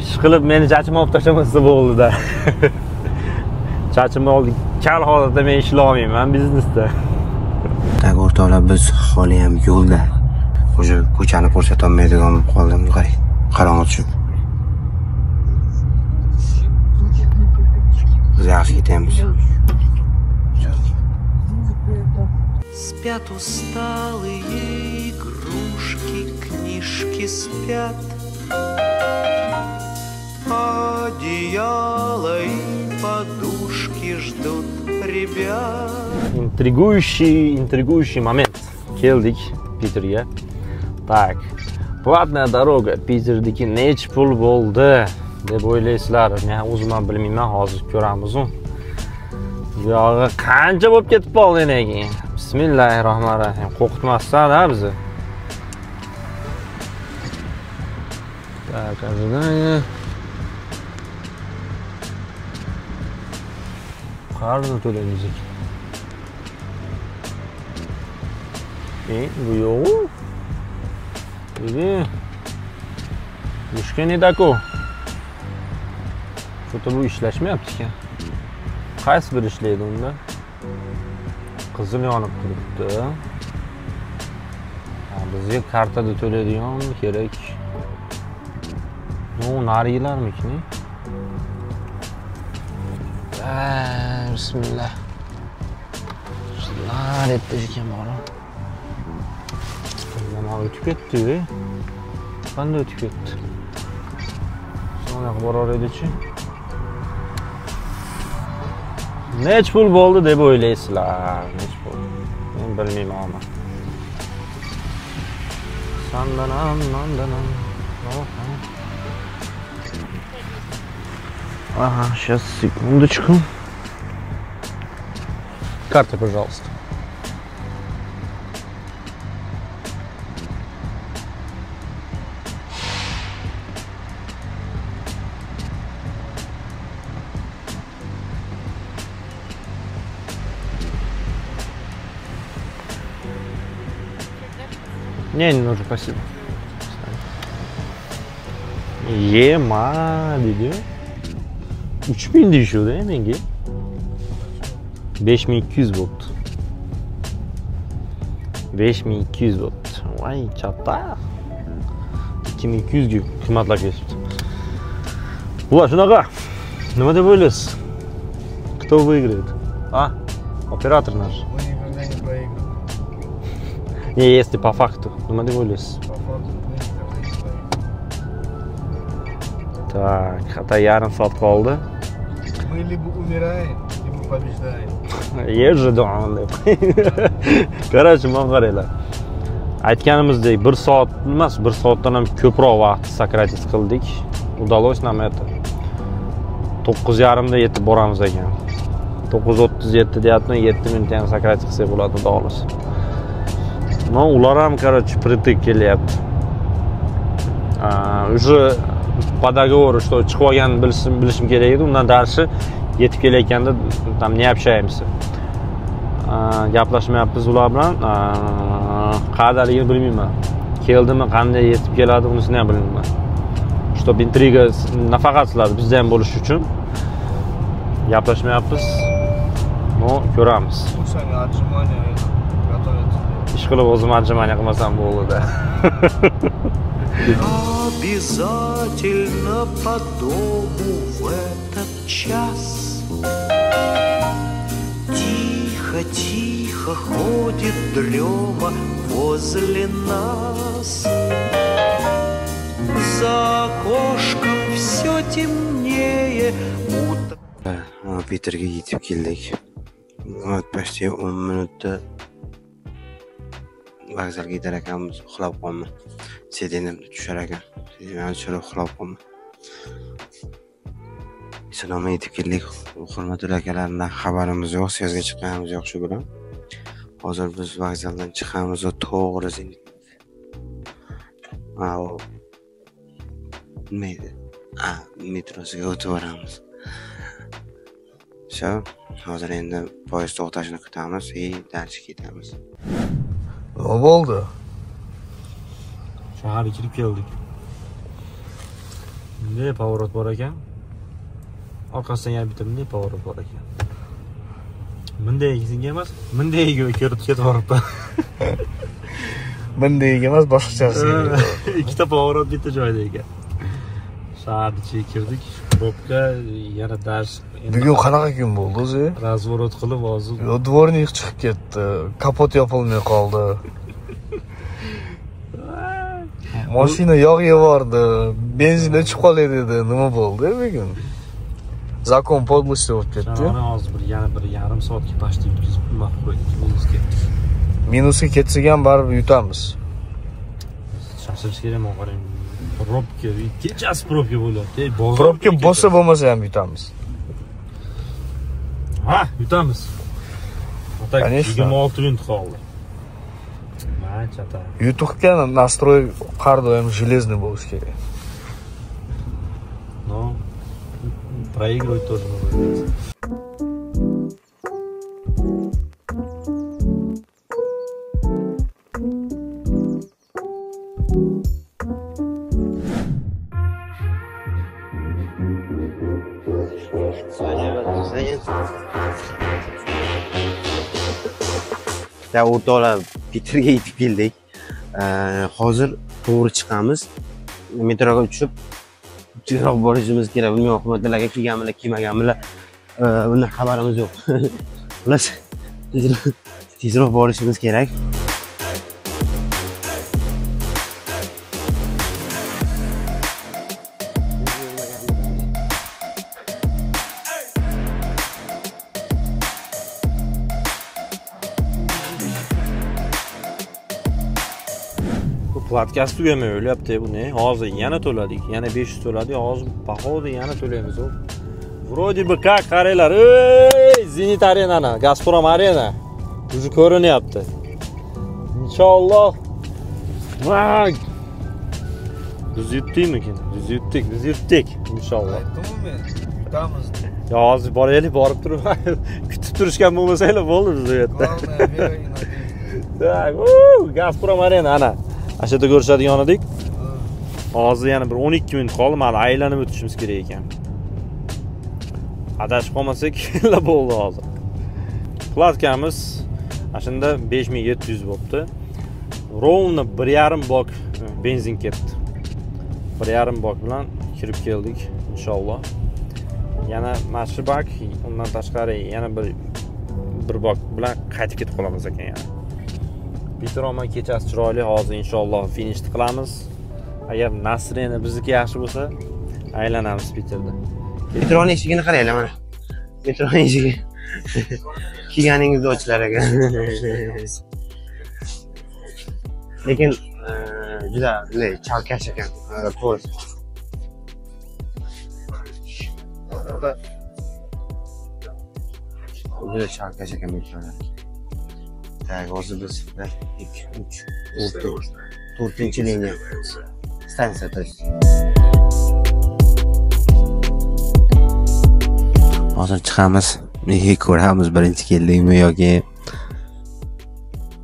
[SPEAKER 1] Ish qilib meni chachimni olib tashlamasa bo'ldi-da. Chachimni oldi. Kal holatda men ishlay olmayman biznesda.
[SPEAKER 2] Tak o'rtoqlar, biz hali ham yo'lda. O'sha ko'chani ko'rsata olmaydigan bo'lib qoldim, qarang. Qarang tushib. Biz yaxshi ketamiz.
[SPEAKER 7] Спят усталые игрушки, книжки спят. одеяло и подушки ждут ребят.
[SPEAKER 1] Intriguющий момент. Keldik Piterga. Tak. Platная doroga Piterdagi nech pul bo'ldi deb o'ylaysizlar. Men o'zim ham bilmayman, hozir ko'ramiz. Yog'i qancha bo'lib ketib qoldi keyin. Bismillahirrohmanirrohim. Qo'rqitmasdan-a bizni. Tak, ожидание. Qarzni to'laymiz. Bu yo'q. Mushka nedaku. Foto bu ishlashmayapti ekan. Qaysi bir ishlaydi unda? Qizil yonib turibdi. Bizga kartada to'laydigan kerak. No, narilarmikni? Bismillah. Shunlar etdi ekan bora. Nima o'tib ketdi? Qanday o'tib ketdi? So'naq borar edi-chi. Nech pul bo'ldi deb o'ylaysizlar? Nech pul? Men bilmayman. Sandanam, mandanam. Ага, сейчас, секундочку. Карта, пожалуйста. Не нужно, спасибо. Ема dedi. 3000 deyishdi menga. 5200 bo'ldi. 5200 bo'ldi. Voy, katta. 2200 ga qimmatlab ketibdi. Ular shunaqa. Nima deb o'ylaysiz? Кто выиграет? А? Оператор наш.
[SPEAKER 8] Мы никогда не проигрываем.
[SPEAKER 1] Не, если по факту. Nima deb o'ylaysiz?
[SPEAKER 8] По факту мы никогда не проигрываем.
[SPEAKER 1] Так, hatta yarim soat qoldi.
[SPEAKER 8] Мы либо умираем, либо побеждаем.
[SPEAKER 1] Yerjidan deb. Qarang, mana qaranglar. Aytganimizdek 1 soat emas, 1 soatdan ham ko'proq vaqt sakratist qildik. Udalось нам это. 9:30 da yetib boramiz ekan. 9:37 deyapman, 7 minut ham sakratist qilsak bo'ladi, xudo xolasa. Но ular ham, короче, притык kelyapti. Уже по договору, что chiqib olganini bilishim kerak edi. Undan darishi yetib kelayotganda tam ne общаемся. Gaplashmayapmiz ular bilan. Qadaligini bilmayman. Keldimi, qanday yetib keladi, unisini ham bilmayman. Что intriga nafaqat sizlar bizda ham bo'lish uchun gaplashmayapmiz. No, ko'ramiz.
[SPEAKER 8] Слушай, отжимания готовятся.
[SPEAKER 1] Ishqilib o'zim отжимания qilmasam bo'ldi.
[SPEAKER 7] Обязательно по дому в этот час. Тихо-тихо ходит дрема возле нас. За окошком все темнее.
[SPEAKER 3] Piterga yetib keldik. Почти 10 minutda vokzalga yetar ekanmiz, uxlab qolma. Sedenimni tushar ekan. Sedenimni tushirib uxlab qolma. Salom yetib keldik. Hurmatli akalardan xabarimiz yo'q, siyozga chiqqanimiz yo'q shu bilan. Hozir biz vokzaldan chiqamiz va to'g'ri Zenit. Neydi? Metrosiga o'tib boramiz. Shu, hozir endi poyezd to'xtashini kutamiz va darcha ketamiz.
[SPEAKER 8] Nima bo'ldi?
[SPEAKER 1] Shaharga kirib keldik. Bunday pоворот bor ekan. Orqasidan yana bitta bunday pоворот bor ekan. Bundayga emas, bundayga ketib boribdi.
[SPEAKER 8] Bundayga emas, boshqachasi.
[SPEAKER 1] Ikkita pоворот bitta joyda ekan. Shaharga ichiga kirdik. Probka yana dars.
[SPEAKER 8] Bugun qanaqa kun bo'ldi o'zi?
[SPEAKER 1] Razvorot qilib hozir.
[SPEAKER 8] Dvornik chiqib ketdi. Kapot yopilmay qoldi. Mashina yog' yevordi. benzin o'chib qolay dedi. Nima bo'ldi bugun? Zakon podlosти bo'lib ketdi.
[SPEAKER 1] Ana hozir yana bir yarim soatga pashta yutkazib qilmab qo'ydik. Minusga.
[SPEAKER 8] Minusga ketsak ham baribir yutamiz.
[SPEAKER 1] Shashilish kerak qarang. Probka, kechasi probka bo'lyapti.
[SPEAKER 8] Probka bo'lsa bo'lmasa ham yutamiz.
[SPEAKER 1] Ha, yutamiz. Tak
[SPEAKER 8] Конечно.
[SPEAKER 1] 26 minut qoldi. Chata.
[SPEAKER 8] Yutuqga настрой har doim железный bo'lishi kerak.
[SPEAKER 1] Но проигрывать тоже нужно.
[SPEAKER 2] Ya o'rtoqlar, Peterga yetib keldik. Hozir to'g'ri chiqamiz. Metroga uchib tezroq borishimiz kerak. Bilmayman, hukumatlarga kelganmilar, kelmaganmilar. Bundan xabarimiz yo'q. Xullas, tezroq borishimiz kerak.
[SPEAKER 1] Podkast tugamay o'lyapti bu ne? Hozir yana to'ladik. Yana 500 to'ladik. Hozir bahoda yana to'laymiz. Вроде бы как qaranglar. Ey, Zenit Arena'ni, Gazprom Arena. O'zi ko'rinyapti. Inshaalloh. Vay. Biz yutdikmikin? Biz yutdik. Inshaalloh.
[SPEAKER 8] Aytdim men, yutamiz.
[SPEAKER 1] Ya hozir boraylik, borib turib, kutib turishgan bo'lmasanglar bo'ldi biz bu yerda. Tak, Gazprom Arena ana. Ashada ko'rishadigan edik. Hozir yana bir 12 minut qoldi, mana aylanib o'tishimiz kerak ekan. Adashib qolmasak, la bo'ldi hozir. Platkamiz ashunda 5700 bo'pti. Ровно 1,5 bok benzin ketdi. 1,5 bok bilan kirib keldik, inshaalloh. Yana mashi bak, undan tashqari yana bir bok bilan qaytib ketib qolamiz ekan yana. Bitiroma kechasi chiroyli, hozir inshaalloh finishni qilamiz. Agar Nasreni bizniki yaxshi bo'lsa, aylanamiz Peterda.
[SPEAKER 2] Metroning eshigini qaranglar mana. Metroning eshigi. Kelganingizni ochlar ekan. Lekin juda chalkash ekan. To'g'ri. Juda chalkash ekan metrolar. Tak, hozir biz 4-chi liniya stansiyadamiz.
[SPEAKER 3] Hozir chiqamiz. Nega ko'ramiz birinchi keldingmi yoki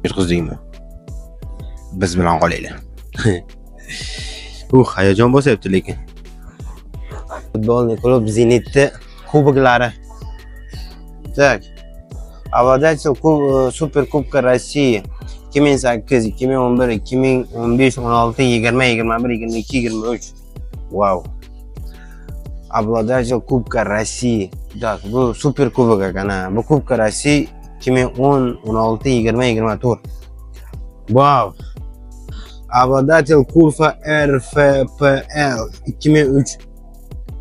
[SPEAKER 3] yutqizdingmi? Biz bilan qolinglar. Hayajon bo'syapti lekin.
[SPEAKER 2] Futbolni klub Zenitni kuboklari. Tak. Обладатель Супер Кубка России 2008, 2011, 2015, 16, 20, 21, 22, 23. Вау. Обладатель Кубка России. Так, bu Super Kubok ekan. Bu Kubka России 2010, 16, 20, 24. Вау. Обладатель Кубка РФПЛ 2003.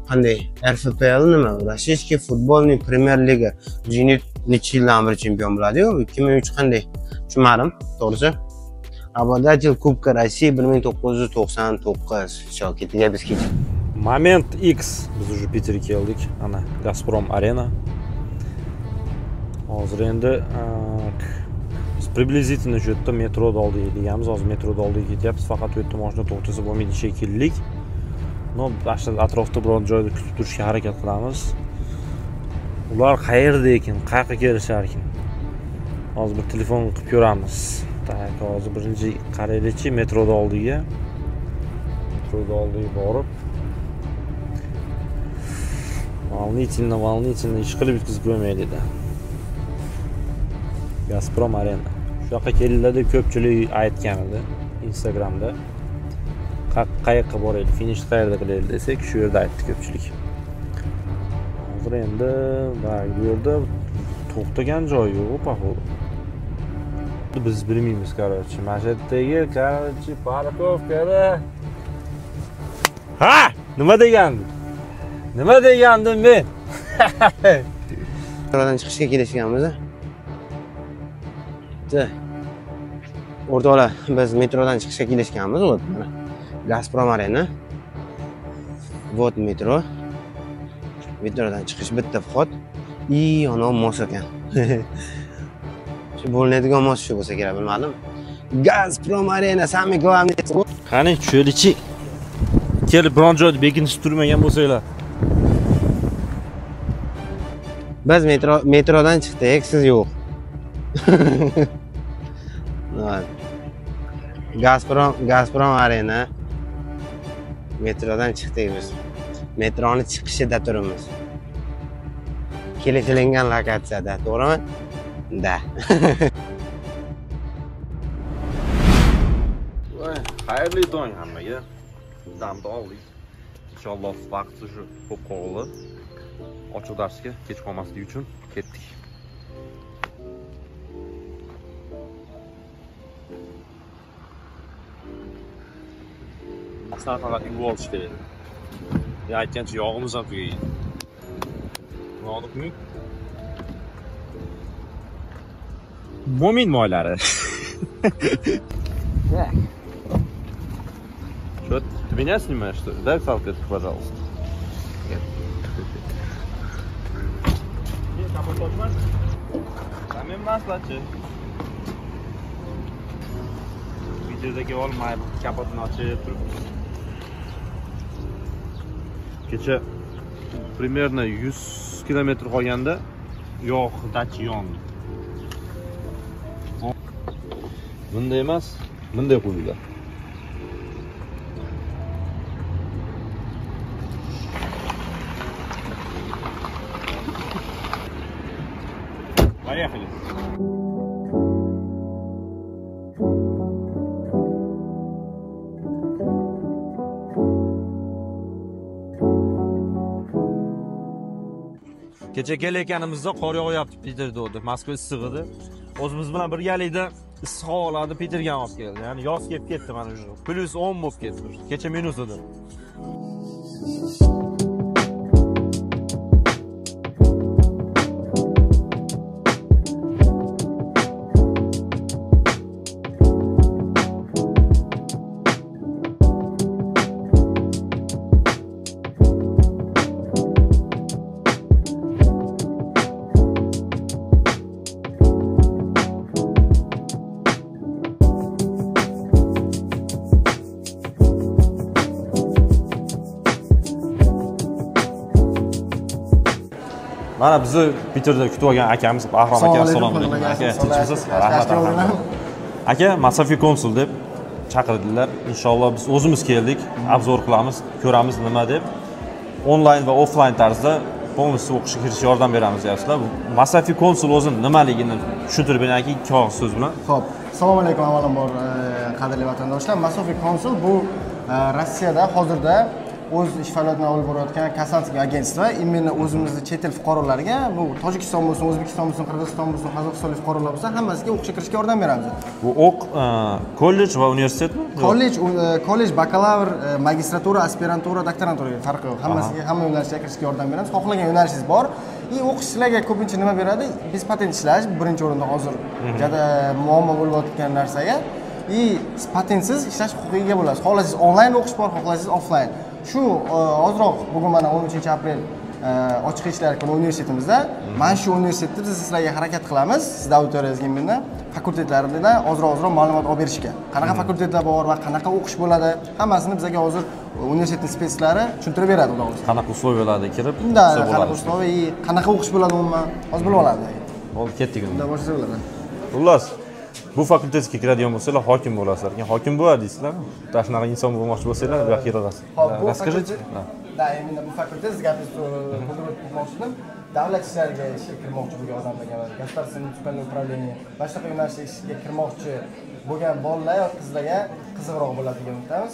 [SPEAKER 2] Qanday? RFPL nima? Rossiya futbolning Premyer Liga. Zenit necha yildan beri chempion bo'ladi-ku? 2003 qanday? Tushunmadim, to'g'risi. Обладатель Кубка России 1999. Shu ketiga biz ketdik.
[SPEAKER 1] Moment X biz уже Peterga keldik. Ana Gazprom Arena. Hozir endi приблизительно shu yerda metroda oldiga kelganmiz. Hozir metroda oldiga ketyapmiz. Faqat u yerda mashina to'xtasa bo'lmaydi shekilli. No, atrofda biror joyda kutib turishga harakat qilamiz. Ular qayerda ekan, qayerga kelishar ekan? Hozir bir telefon qilib ko'ramiz. Tak, hozir birinchi qaraylikchi metroda oldiga. Metroda oldiga borib волнительно ish qilib yutkazib qo'ymaydi-da. Gazprom Arena. Shu yoqqa kelinglar deb ko'pchilik aytgan edi Instagramda. Qayoqqa boraylik, finish qayerda qilaylik desak, shu yerda aytdi ko'pchilik. Hozir endi bu yerda to'xtagan joy yo'q, походу. Biz bilmaymiz, короче. Mana shu yerdagi, короче, parkovkada Ha, nima degandim? Nima degandim men?
[SPEAKER 2] Metrodan chiqishga kelishganmiz. O'rtoqlar, biz metrodan chiqishga kelishganmiz. Вот mana Gazprom Arena. Вот metro. Metrodan chiqish bitta vxod. Ana mos ekan. Shu bo'linadigan mos shu bo'lsa kerak, bilmadim. Gazprom Arena, sami главный.
[SPEAKER 1] Qani tushaylik-chi. Kelib biron joyda bekinishib turmagan bo'lsanglar.
[SPEAKER 2] Biz metrodan chiqdik, siz yo'q. Gazprom Arena. Metrodan chiqdik biz. Metroni chiqishida turibmiz. Kelishilgan lokatsiyada, to'g'rimi? Da.
[SPEAKER 1] Xayrli tong hammaga. Damda oldik. Inshaalloh vaqti shu ko'p qoldi. Ochiq darsga kech qolmaslik uchun ketdik. Aslan faqat yuvib olish kerak. Ya aytgancha yog'imiz ham tugaydi. No'liqmi? Mo'min moylari. Что, ты меня снимаешь, что ли? Дай салфетку, пожалуйста. Tamam maslahatchi. Videodagi olmayib, kapotni ochib turibmiz. Kecha примерно 100 kilometr qolganda yog' dachi yondi. Bunday emas, bunday qo'ydilar. Поехали. Kecha kelayotganimizda qor yog'yapti Piterda o'di. Moskva issiq edi. O'zimiz bilan birgalikda issiq havolarni Piterga olib keldi. Ya'ni yoz kelib ketdi mana shu. +10 bo'lib ketdi. Kecha minus edi. Mana bizni Piterda kutib olgan akamiz Bahrom aka, salom alaykum. Aka, tinchmisiz? Rahmat. Aka, masofaviy konsul deb chaqirdilar. Inshaalloh biz o'zimiz keldik, obzor qilamiz, ko'ramiz nima deb. Onlayn va offlayn tarzda polностью o'qishga kirishga yordam beramiz deyapsizlar. Masofaviy konsul o'zi nimaligini tushuntirib bering aka, ikki og'iz so'z bilan.
[SPEAKER 9] Xo'p, assalomu alaykum avvalambor qadrli vatandoshlar. Masofaviy konsul bu Rossiyada hozirda o'z ish faoliyatini olib borayotgan konsulting agentство. Именно o'zimizning chet el fuqarolariga, bu Tojikiston bo'lsin, O'zbekiston bo'lsin, Qirg'iziston bo'lsin, Qozog'istonlik fuqarolar bo'lsa, hammasiga o'qishga kirishga yordam beramiz.
[SPEAKER 1] Bu o'q kollej va universitetmi?
[SPEAKER 9] Kollej, bakalavr, magistratura, aspirantura, doktorantura farqi yo'q. Hammasiga, hamma yo'nalishga kirishga yordam beramiz. Xohlagan yo'nalishingiz bor. O'qishchilarga ko'pincha nima beradi? Biz patent ishlash birinchi o'rinda hozir juda muammo bo'lib o'tgan narsaga. Patentsiz ishlash huquqiga ega bo'lasiz. Xohlasangiz onlayn o'qish bor, xohlasangiz offlayn. Shu ozroq bugun mana 13-aprel ochiq eshiklar kuni universitetimizda mana shu universitetda biz sizlarga harakat qilamiz. Siz auditoriyangizga menda fakultetlaridan ozroq ma'lumot olib berishga. Qanaqa fakultetlar bor va qanaqa o'qish bo'ladi, hammasini bizga hozir universitetning spetslari tushuntirib beradi, xudo xohlasa.
[SPEAKER 1] Qanaqa условияlarda kirib,
[SPEAKER 9] qanaqa условия, qanaqa o'qish bo'ladi umuman, hozir bilib oladi.
[SPEAKER 1] Bo'ldi, ketdik unda.
[SPEAKER 9] Boshlayveradi.
[SPEAKER 1] Xullas, bu fakultetga kiradigan bo'lsalar, hokim bo'lasizlar. Hokim bo'ladi deysizlarmi? Shunaqa inson bo'lmoqchi bo'lsanglar, bu yoqqa yig'asiz. Расскажите.
[SPEAKER 9] Да, именно bu fakultet gapingizni to'g'ri edim. Davlat ishlariga ishga kirmoqchi bo'lgan odamlarga, государственное муниципальное управление, boshqa yo'nalishga ishga kirmoqchi bo'lgan bolalar yoki qizlarga qiziqroq bo'ladi degan umidamiz.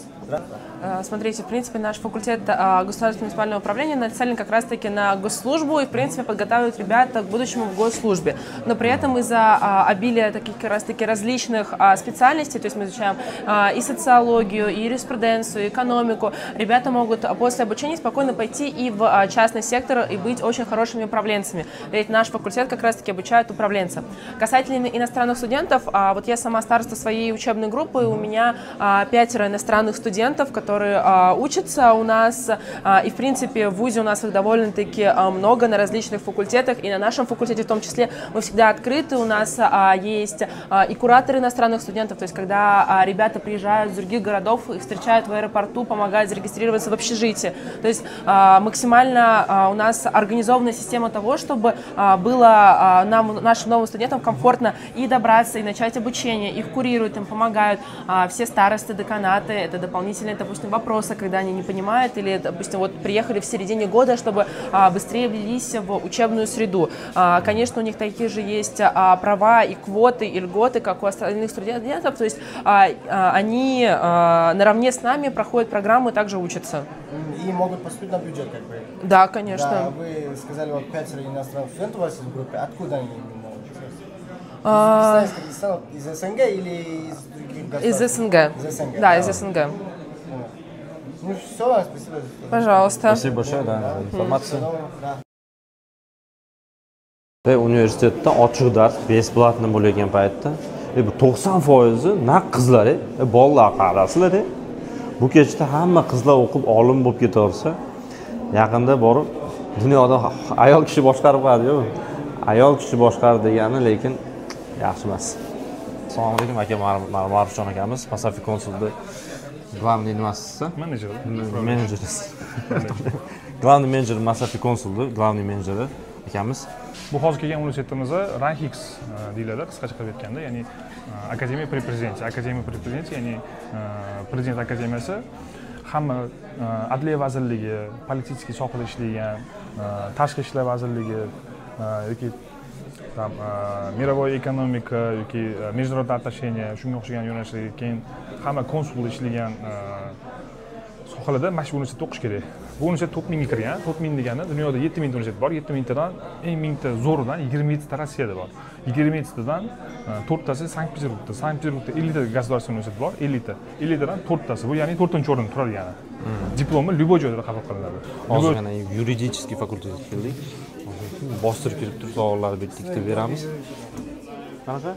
[SPEAKER 10] Смотрите, в принципе, наш факультет государственного муниципального управления нацелен как раз-таки на госслужбу и, в принципе, подготавливает ребят к будущему в госслужбе. Но при этом из-за обилия таких как раз-таки различных специальностей, то есть мы изучаем и социологию, и юриспруденцию, и экономику, ребята могут после обучения спокойно пойти и в частный сектор и быть очень хорошими управленцами. Ведь наш факультет как раз-таки обучает управленцев. Касательно иностранных студентов, вот я сама староста своей учебной группы, у меня 5 иностранных студентов, которые учатся у нас, и в принципе в ВУЗе у нас их довольно-таки много на различных факультетах, и на нашем факультете в том числе мы всегда открыты, у нас есть и кураторы иностранных студентов, то есть когда ребята приезжают из других городов, их встречают в аэропорту, помогают зарегистрироваться в общежитии, то есть максимально у нас организованная система того, чтобы было нашим новым студентам комфортно и добраться, и начать обучение, их курируют, им помогают все старосты, деканаты, это дополнительные, допустим, вопросы, когда они не понимают, или, допустим, вот приехали в середине года, чтобы быстрее влились в учебную среду. Конечно, у них такие же есть права и квоты, и льготы, как у остальных студентов, то есть они наравне с нами проходят программу и также учатся.
[SPEAKER 9] И могут поступить на бюджет, как бы.
[SPEAKER 10] Да, конечно.
[SPEAKER 9] Да, вы сказали, вот 5 иностранных студентов у вас есть в группе. Откуда они именно? Из Кыргызстана, из СНГ или из других государств?
[SPEAKER 10] Из СНГ.
[SPEAKER 9] Из СНГ.
[SPEAKER 10] Да, из СНГ.
[SPEAKER 9] Ну все, спасибо.
[SPEAKER 10] Пожалуйста.
[SPEAKER 1] Спасибо большое за информацию.
[SPEAKER 9] Да.
[SPEAKER 1] Universitetda ochiq dars besplatno bo'layotgan paytda bu 90% naq qizlar, bolalar qarasizlar. Bu kechda hamma qizlar o'qib olim bo'lib ketaversa, yaqinda borib dunyoda ayol kishi boshqarib qo'yadi-ku. Ayol kishi boshqardi degani, lekin yaxshi emas. Assalomu alaykum aka, Ma'rufjon akamiz, Masafi konsulda главный nimasi?
[SPEAKER 11] Menejer.
[SPEAKER 1] Главный менеджер Masafi konsulda, главный menejeri akamiz.
[SPEAKER 11] Bu hozir kelgan universitetimizda RANHIX deyiladi, qisqacha qilib aytganda, ya'ni Akademiya pri prezidenti. Akademiya pri prezidenti, ya'ni prezident akademiyasi hamma Adliya vazirligi, politsiya sohasida ishlagan, tashqi ishlar vazirligi yoki мировой экономика yoki международное отношение, shunga o'xshagan yo'nalishlarga keyin hamma konsulda ishlagan sohalarda mana shu universitetda o'qish kerak. Bu universitet 4000 ga kirgan. 4000 degani dunyoda 7000 ta universitet bor. 7000 tadan eng mingta zo'ridan 27 ta Rossiyada bor. 27 tadan 4 tasi Sankt-Peterburgda. Sankt-Peterburgda 50 ta государственный universitet bor, 50 ta. 50 tadan 4 tasi. Bu ya'ni 4-o'rinda turadi yani. Diplomi любой joyda qabul qilinadi.
[SPEAKER 1] Hozir mana yuridiический fakultetga keldik. Bostirib kirib turib savollarni bitta-bitta beramiz. Qanaqa?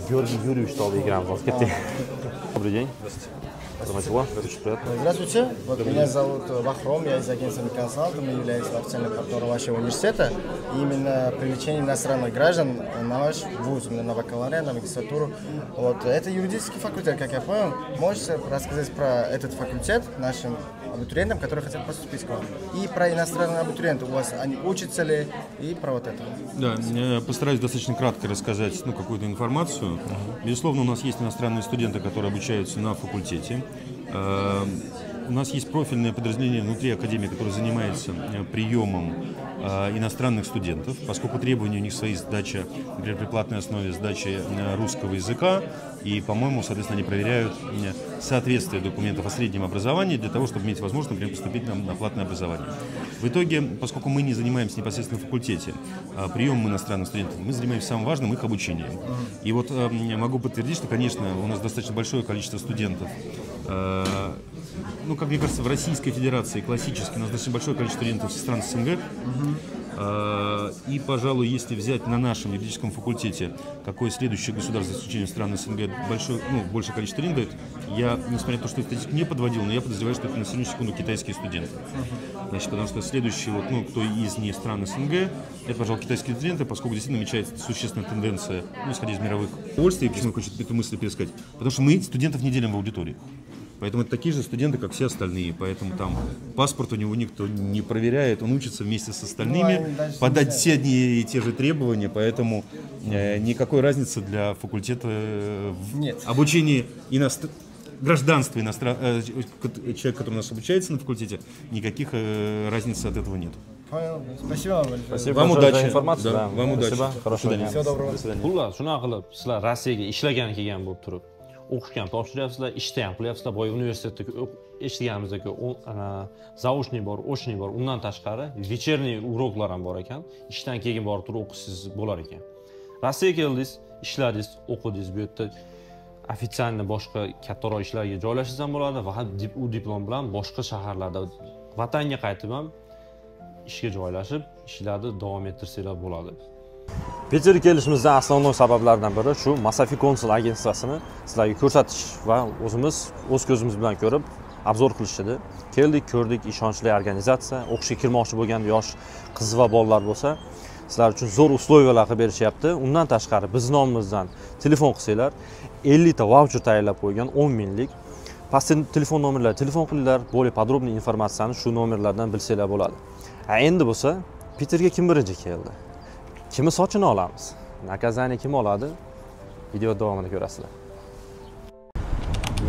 [SPEAKER 1] Юрьевич Толбек играем. Добрый день.
[SPEAKER 9] Здравствуйте. Вот меня зовут Вахром, я из агентства Консалт, мы являемся официальным партнером вашего университета. И именно привлечение иностранных граждан на ваш вуз, на бакалавриат, на магистратуру. Вот. Это юридический факультет, как я понял. Можете рассказать про этот факультет нашим абитуриентам, которые хотят поступить к вам? И про иностранных абитуриентов. У вас они учатся ли? И про вот это.
[SPEAKER 12] Да, я постараюсь достаточно кратко рассказать какую-то информацию. Безусловно, у нас есть иностранные студенты, которые обучаются на факультете. У нас есть профильное подразделение внутри Академии, которое занимается приемом иностранных студентов, поскольку требования у них свои, сдача, например, при платной основе сдачи русского языка, и, по-моему, соответственно, они проверяют соответствие документов о среднем образовании для того, чтобы иметь возможность, например, поступить на платное образование. В итоге, поскольку мы не занимаемся непосредственно в факультете приемом иностранных студентов, мы занимаемся самым важным их обучением. И вот могу подтвердить, что, конечно, у нас достаточно большое количество студентов. Ну, как мне кажется, в Российской Федерации классически у нас достаточно большое количество студентов со стран СНГ. И, пожалуй, если взять на нашем юридическом факультете, какое следующее государство, за исключением стран СНГ, большее количество студентов, я, несмотря на то, что статистику не подводил, но я подозреваю, что это на сегодняшнюю секунду китайские студенты. Значит, потому что следующие, кто из не стран СНГ, это, пожалуй, китайские студенты, поскольку действительно намечается существенная тенденция, исходя из мировых удовольствий, почему хочу эту мысль пересказать, потому что мы студентов не делим в аудитории. Поэтому это такие же студенты, как все остальные. Поэтому там паспорт у него никто не проверяет, он учится вместе с остальными, подать все одни и те же требования, поэтому никакой разницы для факультета в обучении гражданства человека, который у нас обучается на факультете, никаких разниц от этого нет.
[SPEAKER 9] Спасибо вам большое.
[SPEAKER 1] Спасибо
[SPEAKER 12] Вам
[SPEAKER 1] большое
[SPEAKER 12] удачи.
[SPEAKER 1] за информацию.
[SPEAKER 12] Да, вам удачи.
[SPEAKER 1] Спасибо. Хорошего дня.
[SPEAKER 9] Всего доброго.
[SPEAKER 1] Xullas, shunaqa qilib sizlar Rossiyaga ishlagan kelgan bo'lib turib, o'qishga ham topshiryapsizlar, ishda ham qilyapsizlar. Boya universitetda eshitganimizdek, zaochniy bor, ochniy bor. Undan tashqari вечерний uroklar ham bor ekan. Ishdan keyin borib turib o'qishsiz bo'lar ekan. Rossiyaga keldingiz, ishladingiz, o'qidingiz, bu yerda ofitsialni boshqa kattaroq ishlarga joylashsangiz ham bo'ladi va u diplom bilan boshqa shaharlarda vatanga qaytib ham ishga joylashib, ishlarni davom ettirsanglar bo'ladi. Peterga kelishimizdan asosiy sabablardan biri shu Masafi konsul agentствосini sizlarga ko'rsatish va o'zimiz o'z ko'zimiz bilan ko'rib obzor qilish edi. Keldik, ko'rdik, ishonchli organizatsiya, o'qishga kirmoqchi bo'lgan yosh qiz va bolalar bo'lsa, sizlar uchun zo'r условиялар qilib berishyapti. Undan tashqari biz nomimizdan telefon qilsanglar 50 ta voucher tayyorlab qo'ygan 10 minglik. Pastda telefon nomerlari, telefon qilinglar, bo'lib podrobniy informatsiyani shu nomerlardan bilsanglar bo'ladi. Endi bo'lsa, Peterga kim birinchi keldi? Kimni sochini olamiz? Nakazani kim oladi? Video davomida ko'rasizlar.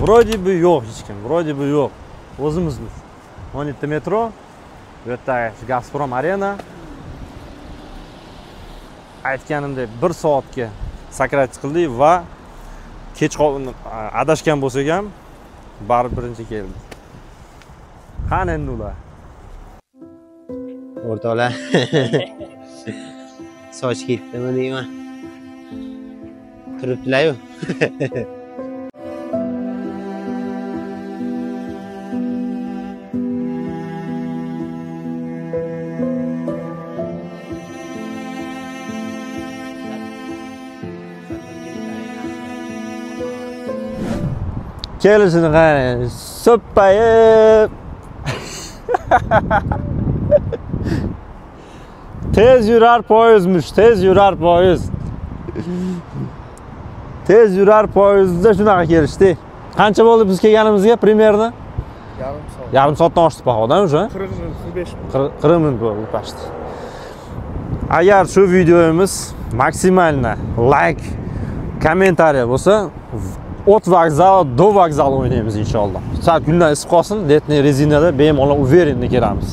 [SPEAKER 1] Вроде бы yo'q hech kim, вроде бы yo'q. O'zimizmiz. 17 metro, bu yerda Gazprom Arena. Aytganimdek 1 soatga sakrach qildik va kech adashgan bo'lsak ham baribir birinchi keldi. Qani endi ular?
[SPEAKER 2] O'rtoqlar. Soch ketdimi deyman. Turibdilar-ku.
[SPEAKER 1] Kelishini qarang, so'ppayib. Tez yurar poyezdmiş, tez yurar poyezd. Tez yurar poyezdda shunaqa kelishdi. Qancha bo'ldi biz kelganimizga primerni?
[SPEAKER 9] Yarim soat.
[SPEAKER 1] Yarim soatdan oshdi pahodan уже. 40 minut bo'ldi pashti. Agar shu videomiz maksimalna like, kommentariy bo'lsa, от vokzal, do vokzal o'ynaymiz inshaalloh. Sal kunlar isib qolsin, letniy rezinada bemalol uverenni kelamiz.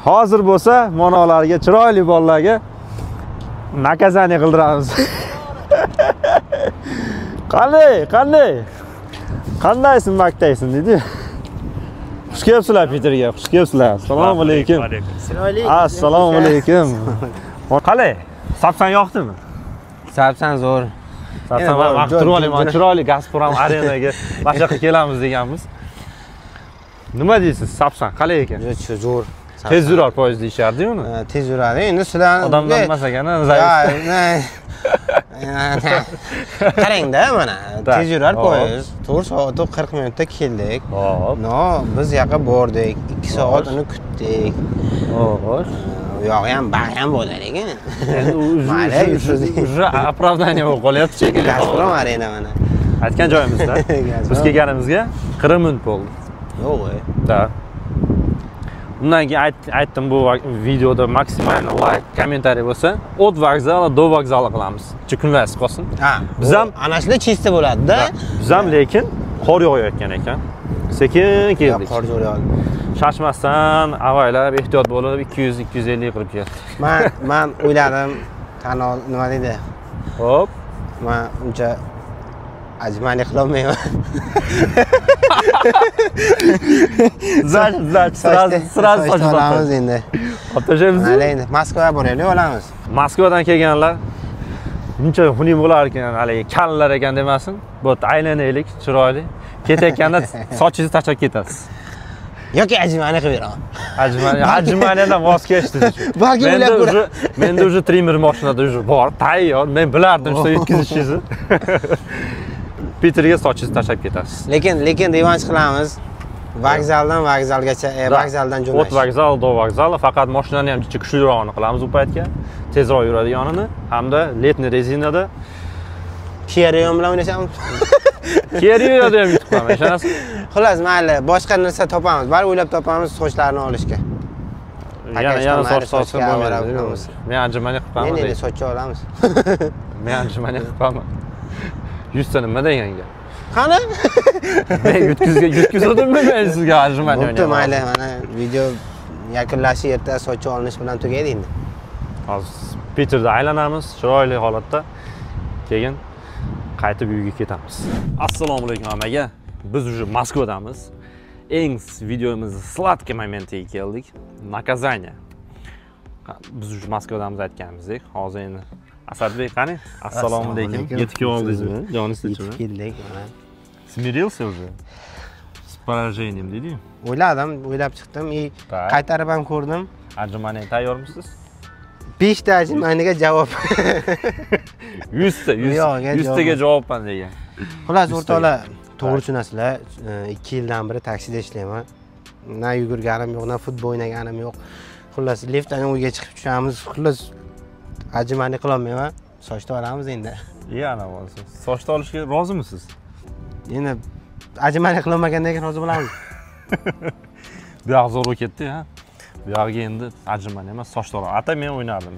[SPEAKER 1] Hozir bo'lsa, monolarga, chiroyli bolalarga nakazani qildiramiz. Qanday? Qandaysin, maqtaysin dedi. Xush kelibsizlar Peterga, xush kelibsizlar. Assalomu alaykum. Assalomu alaykum. Qalay? Sapsan yoqdimi?
[SPEAKER 2] Sapsan zo'r.
[SPEAKER 1] Sapsan vaqt turib olaman, chiroyli Gazprom Arenaga boshqa kelamiz deganmiz. Nima deysiz? Sapsan qalay ekan?
[SPEAKER 2] Zo'r.
[SPEAKER 1] Tez yurar poyezd deyishardi-yu uni.
[SPEAKER 2] Tez yuradi. Endi sizlar
[SPEAKER 1] odamlar emas ekan,
[SPEAKER 2] qarang-da mana, tez yurar poyezd. 4 soat 40 minutda keldik. Hop. No, biz yoqqa bordik. 2 soat uni kutdik. Xo'sh. U yog'i ham bag' ham bo'ldi lekin.
[SPEAKER 1] Уже оправдание bo'lib qolyapti shekilli.
[SPEAKER 2] Gazprom Arena mana.
[SPEAKER 1] Aytgan joyimizda. Biz kelganimizga 40 minut bo'ldi.
[SPEAKER 2] Yo'q.
[SPEAKER 1] Da. Undan keyin aytdim bu videoda maksimal like, kommentariy bo'lsa, od vokzali, do vokzali qilamiz. Kunlar isib qolsin.
[SPEAKER 2] Biz ham ana shunda chista bo'ladi-da.
[SPEAKER 1] Biz ham lekin qor yog'ayotgan ekan. Sekin keldik.
[SPEAKER 2] Qor zo'r yog'di.
[SPEAKER 1] Shashmasdan, avaylab, ehtiyot bo'lib 200-250 qilib keldik.
[SPEAKER 2] Men o'yladim, kanal nima deydi?
[SPEAKER 1] Hop.
[SPEAKER 2] Men uncha ajmali qila olmayman.
[SPEAKER 1] Sraz
[SPEAKER 2] olamiz endi.
[SPEAKER 1] Otashamiz.
[SPEAKER 2] Endi Moskvaga boraylik, olamiz.
[SPEAKER 1] Moskvadan kelganlar buncha xuning bo'lar ekan, haligi kallar ekan demasin. Bu yerda aylanaylik, chiroyli. Ketayotganda sochingizni tashlab ketasiz.
[SPEAKER 2] Yoki ajmani qilib beraman.
[SPEAKER 1] Ajmanidan voz kechdi.
[SPEAKER 2] Balki o'ylab ko'ra.
[SPEAKER 1] Menda уже trimmer mashinada уже bor, tayyor. Men bilardim shu yetkazishingizni. Peterga sochingizni tashlab ketasiz.
[SPEAKER 2] Lekin revansh qilamiz. Vokzaldan vokzalgacha, vokzaldan jo'nash.
[SPEAKER 1] Ot vokzal, do vokzal, faqat mashinani ham kuchliroqni qilamiz u paytga. Tezroq yuradiganini hamda letniy rezinada
[SPEAKER 2] Keriyon bilan o'ynashamiz.
[SPEAKER 1] Keriyonda ham yutib qolaman, ishonasiz?
[SPEAKER 2] Xullas, mayli, boshqa narsa topamiz. Bari o'ylab topamiz sochlarni olishga.
[SPEAKER 1] Yana soch bo'lmaydi. Men anjumani qilib qolaman.
[SPEAKER 2] Men sochni olamiz.
[SPEAKER 1] Men anjumani qilib qolaman. 100 ta nima deganga?
[SPEAKER 2] Qani?
[SPEAKER 1] Men yutkazadimmi men sizga anjumani o'ynayman.
[SPEAKER 2] Bo'pti, mayli, mana video yakunlashi erta sochi olinish bilan tugaydi endi.
[SPEAKER 1] Hozir Peterda aylanamiz, chiroyli holatda. Keyin qaytib uyga ketamiz. Assalomu alaykum hammaga. Biz уже Moskvadamiz. Eng videomizni sladkий momentiga keldik. Naказание. Biz уже Moskvadamiz aytganimizdek. Hozir endi Asadbek qani? Assalomu alaykum. Yetib keldingizmi? Jonisizmi?
[SPEAKER 2] Keldik.
[SPEAKER 1] Смирился уже с поражением, dedi-yu.
[SPEAKER 2] O'ylab chiqdim. Qaytarib ham ko'rdim.
[SPEAKER 1] Ajrimaniga tayyormisiz?
[SPEAKER 2] 5 ta ajrimaniga javob.
[SPEAKER 1] 100 taga javobman degan.
[SPEAKER 2] Xullas, o'rtoqlar, to'g'ri tushunasizlar. 2 yildan beri taksida ishlayman. Na yugurganim yo'q, na futbol o'ynaganim yo'q. Xullas, liftdan uyga chiqib tushamiz. Xullas, ajrimani qila olmayman. Sochni olamiz endi.
[SPEAKER 1] Yana bo'lsa. Sochni olishga rozimisiz?
[SPEAKER 2] Endi ajrimani qilmagandan keyin rozi bo'lamiz.
[SPEAKER 1] Bu yoq zo'r ketdi, ha. Bu yoqga endi ajrimani emas, sochni olaman. Ata men o'ynardim.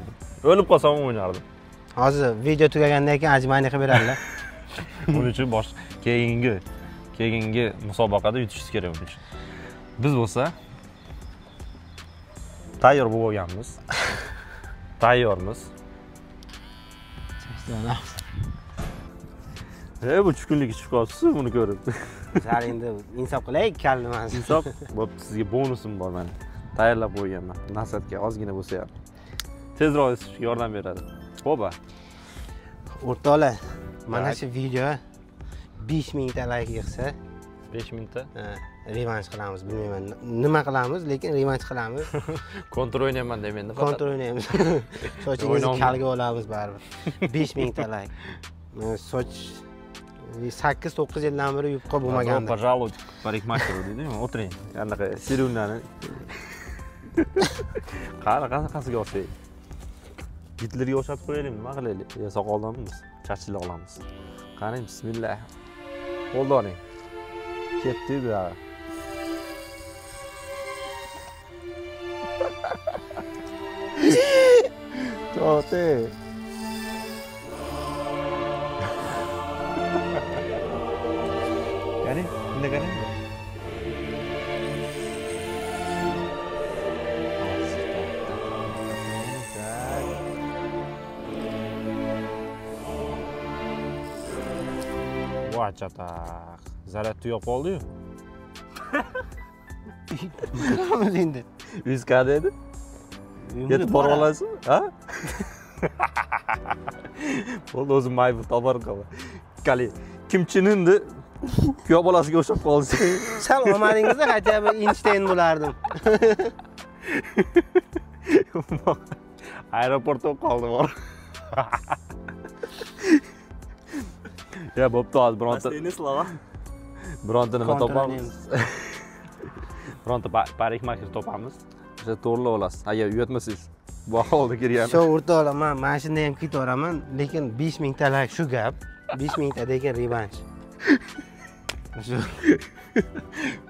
[SPEAKER 1] O'lib qolsam ham o'ynardim.
[SPEAKER 2] Hozir video tugagandan keyin ajrimani qilib beradilar.
[SPEAKER 1] Buning uchun keyingi musobaqada yutishingiz kerak buning uchun. Biz bo'lsa tayyor bo'lib olganmiz. Tayyormiz. Bu tushkunlik chiqib qolsiz buni ko'rib.
[SPEAKER 2] Sal endi insof qilaylik, kallimas.
[SPEAKER 1] Insof, bo'pti, sizga bonusim bor mana. Tayyorlab qo'yganman. Nasatga ozgina bo'lsa ham. Tezroq isishga yordam beradi. Xo'ba.
[SPEAKER 2] O'rtoqlar, mana shu video 5000 ta like yig'sa,
[SPEAKER 1] 5000 ta?
[SPEAKER 2] revansh qilamiz, bilmayman. Nima qilamiz, lekin revansh qilamiz.
[SPEAKER 1] Kontrol o'ynayman demanda.
[SPEAKER 2] Kontrol o'ynaymiz. Sochingizni kalga olamiz baribir. 5000 ta like. Soch 8-9 yildan beri yupqa bo'lmagandi.
[SPEAKER 1] Пожалуйста, парикмахеру dedi-mi? O'tiring. Qanaqa serunlarni. Qanaqasiga olsak? Gitlerga o'xshatib qo'yaylik, nima qilaylik? Ya soqoldanmi biz? Chachilib olamiz. Qarang, bismillah. Qo'lni oling. Ketdi bu yoqqa. To'xta. Qani, bunda qani. Voy chataq. Zarat tuyib qoldi-yu.
[SPEAKER 2] Qilamiz endi.
[SPEAKER 1] 100 k dedi. Yetib bora olasizmi? Ha? Bo'ldi, o'zim maybu tobar qilib. Qali, kimchinin kuyob bolasiga o'xshab qoldi.
[SPEAKER 2] Sal omadingizda hatto Einstein bo'lardim.
[SPEAKER 1] Aeroportda qoldi bor. Ya bo'pti, hozir bironta nima topamiz. Bironta parikmaker topamiz. O'sha to'g'rilab olasiz. Agar uyatmasangiz, bu ahvolda kirgan.
[SPEAKER 2] Shu o'rtoqlar, men mashina ham ketaveraman, lekin 5000 ta like shu gap. 5000 ta degan revansh.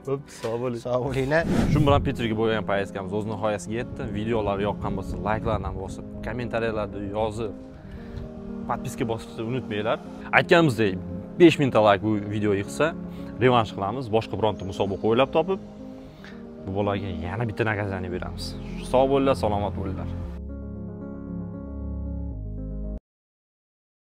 [SPEAKER 1] Bo'pti, sog' bo'ling.
[SPEAKER 2] Sog' bo'linglar.
[SPEAKER 1] Shu bilan Peterga bo'lgan poyezdkamiz o'z nihoyasiga yetdi. Videolar yoqqan bo'lsa, like'larni bosib, kommentariyalarda yozib, podpiska bosishni unutmanglar. Aytganimizdek, 5000 ta like bu video yig'sa, revansh qilamiz. Boshqa bironta musobaqa o'ylab topib, bu bolaga yana bitta naказание beramiz. Sog' bo'linglar, salomat bo'linglar.